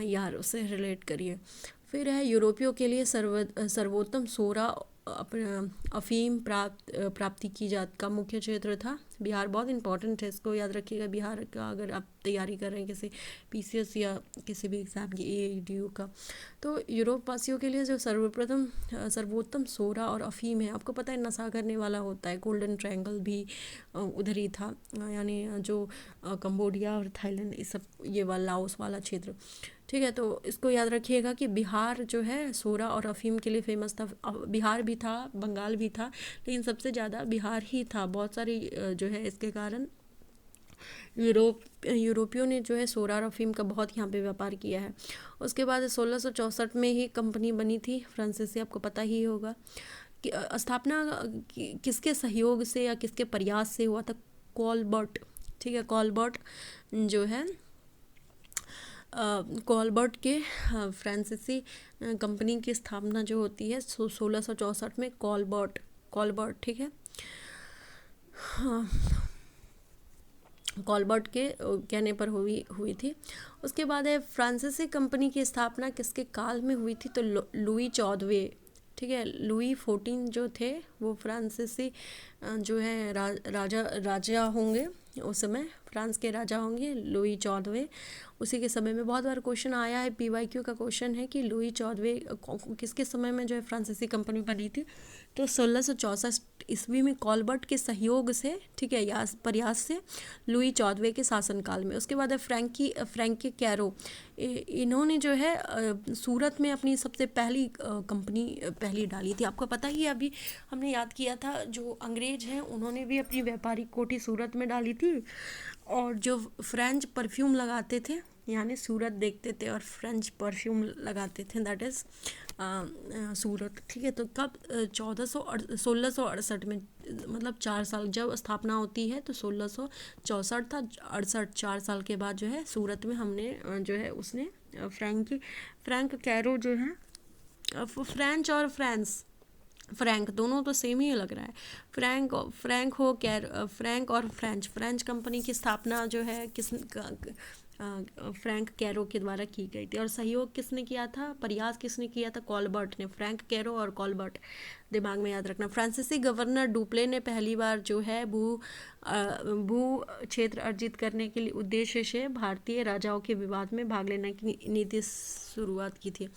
यार, उससे रिलेट करिए। फिर है यूरोपियों के लिए सर्वोत्तम सोरा अफीम प्राप्ति की जात का मुख्य क्षेत्र था बिहार। बहुत इंपॉर्टेंट है, इसको याद रखिएगा। बिहार का अगर आप तैयारी कर रहे हैं किसी पीसीएस या किसी भी एग्ज़ाम की, एईडीयू का, तो यूरोप वासियों के लिए जो सर्वोत्तम सोरा और अफीम है, आपको पता है नशा करने वाला होता है। गोल्डन ट्रायंगल भी उधर ही था, यानी जो कंबोडिया और थाईलैंड, ये सब, ये वाला लाओस वाला क्षेत्र, ठीक है। तो इसको याद रखिएगा कि बिहार जो है सोरा और अफीम के लिए फेमस था। बिहार भी था, बंगाल भी था, लेकिन सबसे ज़्यादा बिहार ही था। बहुत सारी जो है इसके कारण यूरोपियों ने जो है सोरा और अफीम का बहुत यहाँ पे व्यापार किया है। उसके बाद 1664 में ही कंपनी बनी थी फ्रांसीसी, आपको पता ही होगा कि स्थापना किसके सहयोग से या किसके प्रयास से हुआ था, कॉलबर्ट, ठीक है। कॉलबर्ट जो है कॉलबर्ट के फ्रांसीसी कंपनी की स्थापना जो होती है 1664 में, कॉलबर्ट, ठीक है। हाँ, कॉलबर्ट के कहने पर हुई हुई थी। उसके बाद है फ्रांसीसी कंपनी की स्थापना किसके काल में हुई थी, तो लुई 14वें, ठीक है, लुई 14 जो थे वो फ्रांसीसी जो है राजा राजा होंगे उस समय, फ्रांस के राजा होंगे लुई 14वें। उसी के समय में बहुत बार क्वेश्चन आया है, PYQ का क्वेश्चन है कि लुई 14वें किसके समय में जो है फ्रांसीसी कंपनी बनी थी, तो 1664 ईस्वी में कॉलबर्ट के सहयोग से, ठीक है, या प्रयास से लुई 14वें के शासनकाल में। उसके बाद है फ्रैंकी कैरो, इन्होंने जो है सूरत में अपनी सबसे पहली कंपनी पहली डाली थी। आपको पता ही है, अभी हमने याद किया था, जो अंग्रेज हैं उन्होंने भी अपनी व्यापारिक कोठी सूरत में डाली थी। और जो फ्रेंच परफ्यूम लगाते थे, यानी सूरत देखते थे और फ्रेंच परफ्यूम लगाते थे, दैट इज़ सूरत, ठीक है। तो कब 1668 में, मतलब 4 साल जब स्थापना होती है तो 1664 था, 68 4 साल के बाद जो है सूरत में हमने जो है उसने फ्रैंक कैरो जो है, फ्रेंच और फ्रैंक दोनों तो सेम ही लग रहा है। फ्रैंक और फ्रेंच कंपनी की स्थापना जो है फ्रैंक कैरो के द्वारा की गई थी। और सहयोग किसने किया था, प्रयास किसने किया था, कॉलबर्ट ने। फ्रैंक कैरो और कॉलबर्ट, दिमाग में याद रखना। फ्रांसीसी गवर्नर डुप्ले ने पहली बार जो है भू क्षेत्र अर्जित करने के लिए उद्देश्य से भारतीय राजाओं के विवाद में भाग लेने की नीति शुरुआत की थी,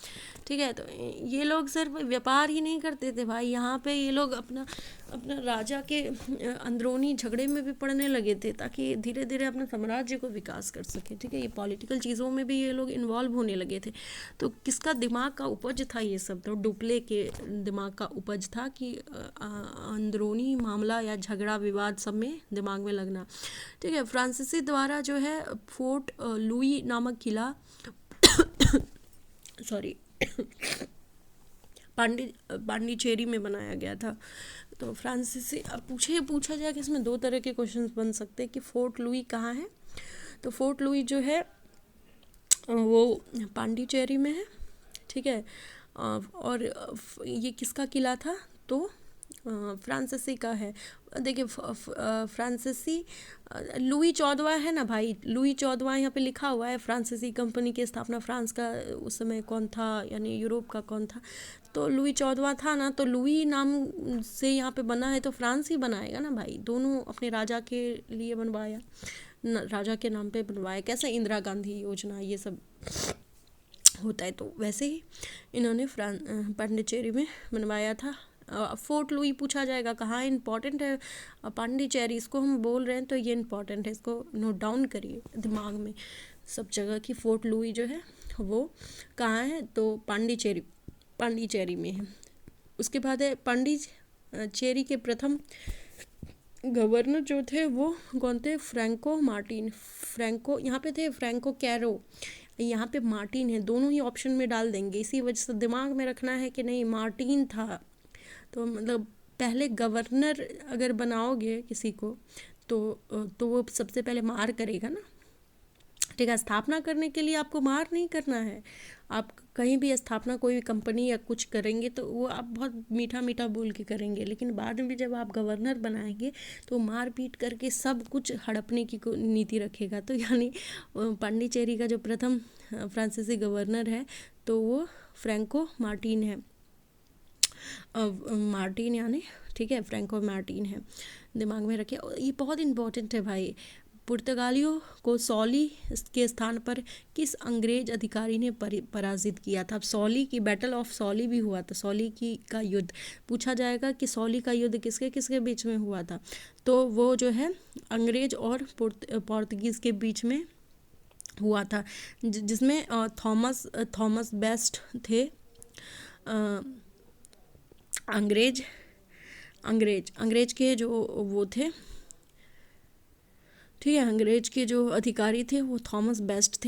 ठीक है। तो ये लोग सिर्फ व्यापार ही नहीं करते थे भाई, यहाँ पे ये लोग अपना अपना राजा के अंदरूनी झगड़े में भी पड़ने लगे थे, ताकि धीरे धीरे अपने साम्राज्य को विकास कर सके, ठीक है। ये पॉलिटिकल चीज़ों में भी ये लोग इन्वॉल्व होने लगे थे। तो किसका दिमाग का उपज था ये सब, तो डुप्ले के दिमाग का उपज था कि अंदरूनी मामला या झगड़ा विवाद सब में दिमाग में लगना, ठीक है। फ्रांसीसी द्वारा जो है फोर्ट लुई नामक किला सॉरी पांडिचेरी में बनाया गया था। तो फ्रांसीसी, अब पूछा जाए कि इसमें 2 तरह के क्वेश्चंस बन सकते हैं कि फोर्ट लुई कहाँ है। तो फोर्ट लुई जो है वो पांडिचेरी में है, ठीक है। और ये किसका किला था, तो फ्रांसीसी का है। देखिए फ्रांसीसी लुई 14वां है ना भाई, लुई 14वां यहाँ पे लिखा हुआ है। फ्रांसीसी कंपनी की स्थापना फ्रांस का उस समय कौन था, यानी यूरोप का कौन था, तो लुई 14वां था ना। तो लुई नाम से यहाँ पे बना है तो फ्रांस ही बनाएगा ना भाई, दोनों अपने राजा के लिए बनवाया, राजा के नाम पे बनवाया। कैसे इंदिरा गांधी योजना ये सब होता है, तो वैसे ही इन्होंने पांडिचेरी में बनवाया था। फोर्ट लुई पूछा जाएगा कहाँ, इंपॉर्टेंट है पांडिचेरी, इसको हम बोल रहे हैं तो ये इंपॉर्टेंट है, इसको नोट डाउन करिए दिमाग में सब जगह की। फोर्ट लुई जो है वो कहाँ है, तो पांडिचेरी में है। उसके बाद है पांडिचेरी के प्रथम गवर्नर जो थे वो कौन थे, फ्रैंको यहाँ पे थे, फ्रैंको कैरो, यहाँ पे मार्टिन है, दोनों ही ऑप्शन में डाल देंगे। इसी वजह से दिमाग में रखना है कि नहीं मार्टिन था, तो मतलब पहले गवर्नर अगर बनाओगे किसी को तो वो सबसे पहले मार करेगा ना, ठीक है। स्थापना करने के लिए आपको मार नहीं करना है, आप कहीं भी स्थापना कोई भी कंपनी या कुछ करेंगे तो वो आप बहुत मीठा मीठा बोल के करेंगे, लेकिन बाद में जब आप गवर्नर बनाएंगे तो मार पीट करके सब कुछ हड़पने की नीति रखेगा। तो यानी पांडिचेरी का जो प्रथम फ्रांसीसी गवर्नर है तो वो फ्रैंको मार्टिन है, मार्टिन यानी, ठीक है, फ्रैंको मार्टिन है, दिमाग में रखिए। ये बहुत इंपॉर्टेंट है भाई। पुर्तगालियों को सॉली के स्थान पर किस अंग्रेज अधिकारी ने पराजित किया था। अब सॉली की बैटल ऑफ सॉली भी हुआ था, सॉली की का युद्ध पूछा जाएगा कि सॉली का युद्ध किसके किसके बीच में हुआ था, तो वो जो है अंग्रेज और पोर्तुगीज़ के बीच में हुआ था, जिसमें थॉमस बेस्ट थे। अंग्रेज के जो वो थे, ठीक है, अंग्रेज के जो अधिकारी थे वो थॉमस बेस्ट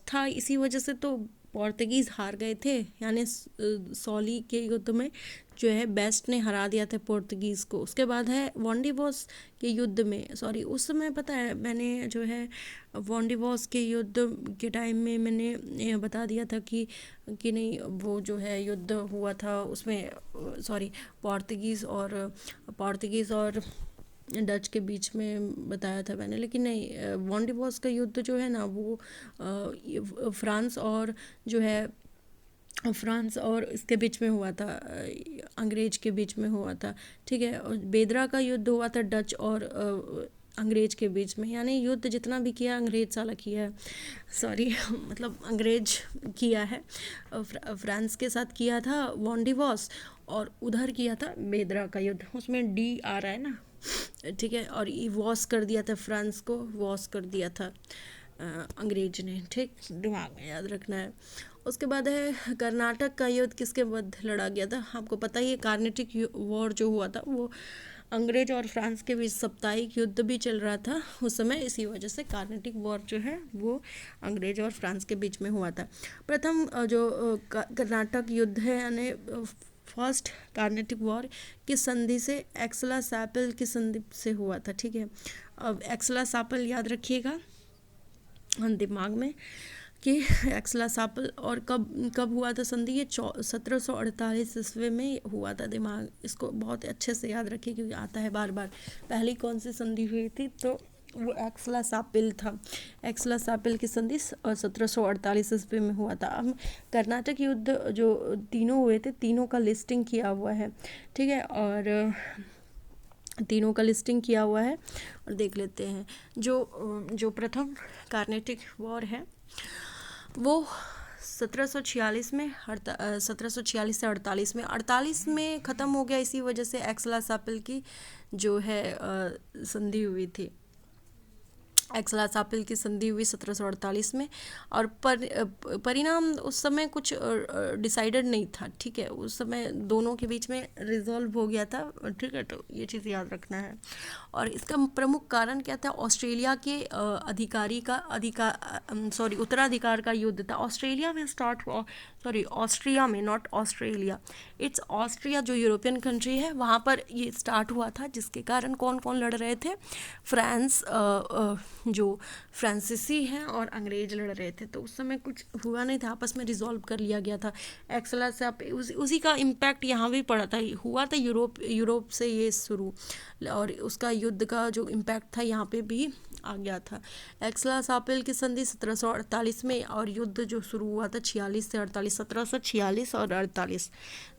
था। इसी वजह से तो पोर्तुगीज़ हार गए थे, यानी सॉली के युद्ध में जो है बेस्ट ने हरा दिया था पोर्तुगीज़ को। उसके बाद है वॉन्डिवोस के युद्ध में, सॉरी उस समय पता है मैंने जो है वॉन्डिवोस के युद्ध के टाइम में मैंने बता दिया था कि नहीं वो जो है युद्ध हुआ था उसमें, सॉरी पोर्तुगीज़ और डच के बीच में बताया था मैंने, लेकिन नहीं, वॉन्डिवॉर्स का युद्ध जो है ना वो फ्रांस और जो है फ्रांस और इसके बीच में हुआ था, अंग्रेज के बीच में हुआ था। ठीक है, और बेदरा का युद्ध हुआ था डच और अंग्रेज के बीच में। यानी युद्ध जितना भी किया अंग्रेज साला किया है, सॉरी मतलब अंग्रेज किया है। फ्रांस के साथ किया था वॉन्डिवॉर्स, और उधर किया था बेदरा का युद्ध, उसमें डी आ रहा है ना। ठीक है, और ये वॉस कर दिया था, फ्रांस को वॉस कर दिया था अंग्रेज ने। ठीक, दिमाग में याद रखना है। उसके बाद है कर्नाटक का युद्ध किसके मध्य लड़ा गया था, आपको पता ही है। कार्नेटिक वॉर जो हुआ था वो अंग्रेज और फ्रांस के बीच साप्ताहिक युद्ध भी चल रहा था उस समय, इसी वजह से कार्नेटिक वॉर जो है वो अंग्रेज और फ्रांस के बीच में हुआ था। प्रथम जो कर्नाटक युद्ध है यानी फर्स्ट कार्नेटिक वॉर किस संधि से, एक्सला सैपल की संधि से हुआ था। ठीक है, अब एक्सला सैपल याद रखिएगा दिमाग में कि एक्सला सैपल, और कब कब हुआ था संधि, ये 1748 ईस्वी में हुआ था। दिमाग इसको बहुत अच्छे से याद रखिए क्योंकि आता है बार बार। पहली कौन सी संधि हुई थी, तो वो एक्सला सैपल था। एक्सला सैपल की संधि 1748 ईस्वी में हुआ था। अब कर्नाटक युद्ध जो तीनों हुए थे, तीनों का लिस्टिंग किया हुआ है। ठीक है, और तीनों का लिस्टिंग किया हुआ है और देख लेते हैं। जो प्रथम कार्नेटिक वॉर है वो 1746 में 1746 से 48 में 48 में ख़त्म हो गया, इसी वजह से एक्सला सैपल की जो है संधि हुई थी। एक्सला सैपल की संधि हुई 1748 में, और परिणाम उस समय कुछ डिसाइडेड नहीं था। ठीक है, उस समय दोनों के बीच में रिजॉल्व हो गया था। ठीक है, तो ये चीज़ याद रखना है। और इसका प्रमुख कारण क्या था, ऑस्ट्रेलिया के उत्तराधिकार का युद्ध था। ऑस्ट्रेलिया में स्टार्ट हुआ, सॉरी ऑस्ट्रिया में, नॉट ऑस्ट्रेलिया, इट्स ऑस्ट्रिया जो यूरोपियन कंट्री है वहाँ पर ये स्टार्ट हुआ था। जिसके कारण कौन कौन लड़ रहे थे, फ्रांस, जो फ्रांसीसी हैं और अंग्रेज लड़ रहे थे। तो उस समय कुछ हुआ नहीं था, आपस में रिजॉल्व कर लिया गया था। एक्सला से उसी का इम्पैक्ट यहाँ भी पड़ा था, हुआ था यूरोप से ये शुरू, और उसका युद्ध का जो इम्पैक्ट था यहाँ पे भी आ गया था। एक्सला सैपल की संधि 1748 में, और युद्ध जो शुरू हुआ था 46 से 48, 1746 और 48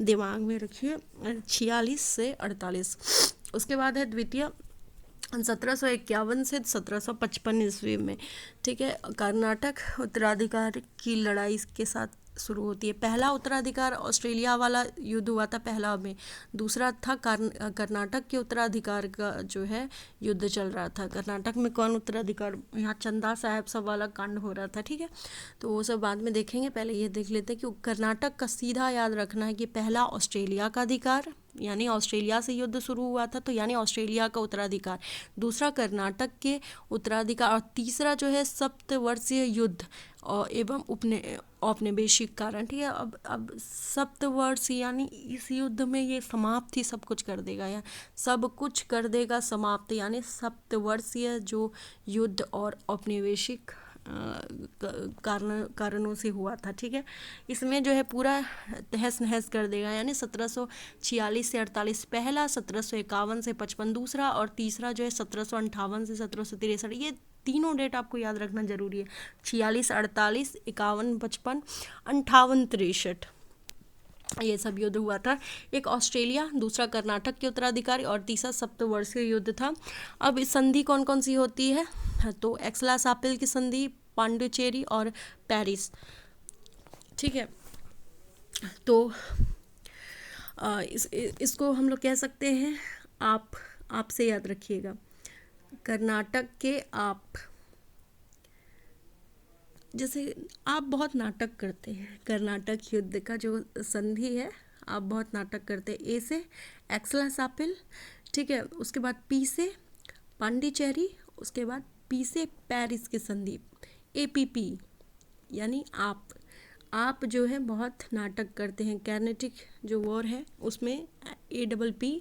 दिमाग में रखिए, 46 से 48। उसके बाद है द्वितीय 1751 से 1755 ईस्वी में। ठीक है, कर्नाटक उत्तराधिकार की लड़ाई के साथ शुरू होती है। पहला उत्तराधिकार ऑस्ट्रेलिया वाला युद्ध हुआ था पहला में, दूसरा था कर्नाटक के उत्तराधिकार का जो है युद्ध चल रहा था। कर्नाटक में कौन उत्तराधिकार, यहाँ चंदा साहब सब वाला कांड हो रहा था। ठीक है, तो वो सब बाद में देखेंगे, पहले ये देख लेते हैं कि कर्नाटक का सीधा याद रखना है कि पहला ऑस्ट्रेलिया का अधिकार, यानी ऑस्ट्रेलिया से युद्ध शुरू हुआ था तो यानी ऑस्ट्रेलिया का उत्तराधिकार, दूसरा कर्नाटक के उत्तराधिकार, और तीसरा जो है सप्तवर्षीय युद्ध और एवं औपनिवेशिक कारण। ठीक है, अब सप्तवर्षीय यानी इस युद्ध में ये समाप्त ही सब कुछ कर देगा, या सब कुछ कर देगा समाप्त, यानी सप्तवर्षीय जो युद्ध और औपनिवेशिक कारणों से हुआ था। ठीक है, इसमें जो है पूरा तहस नहस कर देगा, यानी 1746 से 48 पहला, 1751 से 55 दूसरा, और तीसरा जो है 1758 से 1763। ये तीनों डेट आपको याद रखना जरूरी है, 46, 48, 51, 55, 58, 63, ये सब युद्ध हुआ था। एक ऑस्ट्रेलिया, दूसरा कर्नाटक के उत्तराधिकारी, और तीसरा सप्तवर्षीय युद्ध था। अब इस संधि कौन कौन सी होती है, तो एक्सला सैपल की संधि, पांडिचेरी और पेरिस। ठीक है, तो इसको हम लोग कह सकते हैं, आपसे याद रखिएगा, कर्नाटक के जैसे आप बहुत नाटक करते हैं, कर्नाटक युद्ध का जो संधि है आप बहुत नाटक करते हैं। ए से एक्सला सैपल, ठीक है, उसके बाद पी से पांडिचेरी, उसके बाद पी से पेरिस की संधि, APP, यानी आप जो है बहुत नाटक करते हैं। कर्नाटक जो वॉर है उसमें APP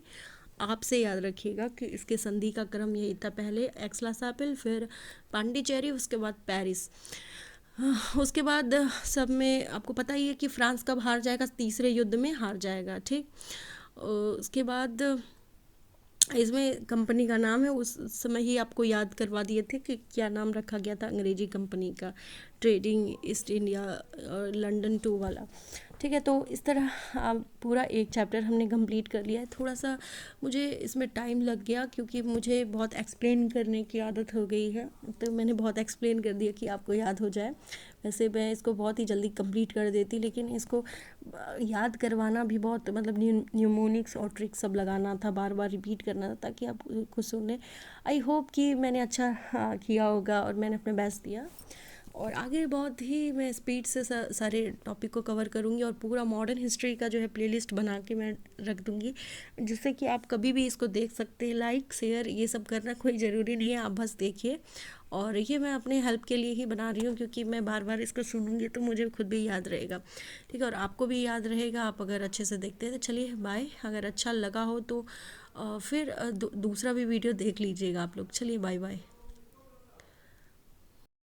आपसे याद रखिएगा कि इसके संधि का क्रम यही था, पहले एक्सला सैपल, फिर पांडिचेरी, उसके बाद पेरिस। उसके बाद सब में आपको पता ही है कि फ्रांस कब हार जाएगा, तीसरे युद्ध में हार जाएगा। ठीक, उसके बाद इसमें कंपनी का नाम है, उस समय ही आपको याद करवा दिए थे कि क्या नाम रखा गया था अंग्रेजी कंपनी का, ट्रेडिंग ईस्ट इंडिया लंदन 2 वाला। ठीक है, तो इस तरह आप पूरा एक चैप्टर हमने कंप्लीट कर लिया है। थोड़ा सा मुझे इसमें टाइम लग गया क्योंकि मुझे बहुत एक्सप्लेन करने की आदत हो गई है, तो मैंने बहुत एक्सप्लेन कर दिया कि आपको याद हो जाए। वैसे मैं इसको बहुत ही जल्दी कंप्लीट कर देती, लेकिन इसको याद करवाना भी बहुत, मतलब न्यूमोनिक्स और ट्रिक्स सब लगाना था, बार बार रिपीट करना था ताकि आप खुद सुन लें। आई होप कि मैंने अच्छा किया होगा और मैंने अपना बेस्ट दिया। और आगे बहुत ही मैं स्पीड से सारे टॉपिक को कवर करूँगी और पूरा मॉडर्न हिस्ट्री का जो है प्लेलिस्ट बना के मैं रख दूँगी, जिससे कि आप कभी भी इसको देख सकते हैं। लाइक शेयर ये सब करना कोई ज़रूरी नहीं है, आप बस देखिए। और ये मैं अपने हेल्प के लिए ही बना रही हूँ, क्योंकि मैं बार बार इसको सुनूंगी तो मुझे खुद भी याद रहेगा। ठीक है, और आपको भी याद रहेगा आप अगर अच्छे से देखते हैं। तो चलिए बाय। अगर अच्छा लगा हो तो फिर दूसरा भी वीडियो देख लीजिएगा आप लोग। चलिए बाय बाय।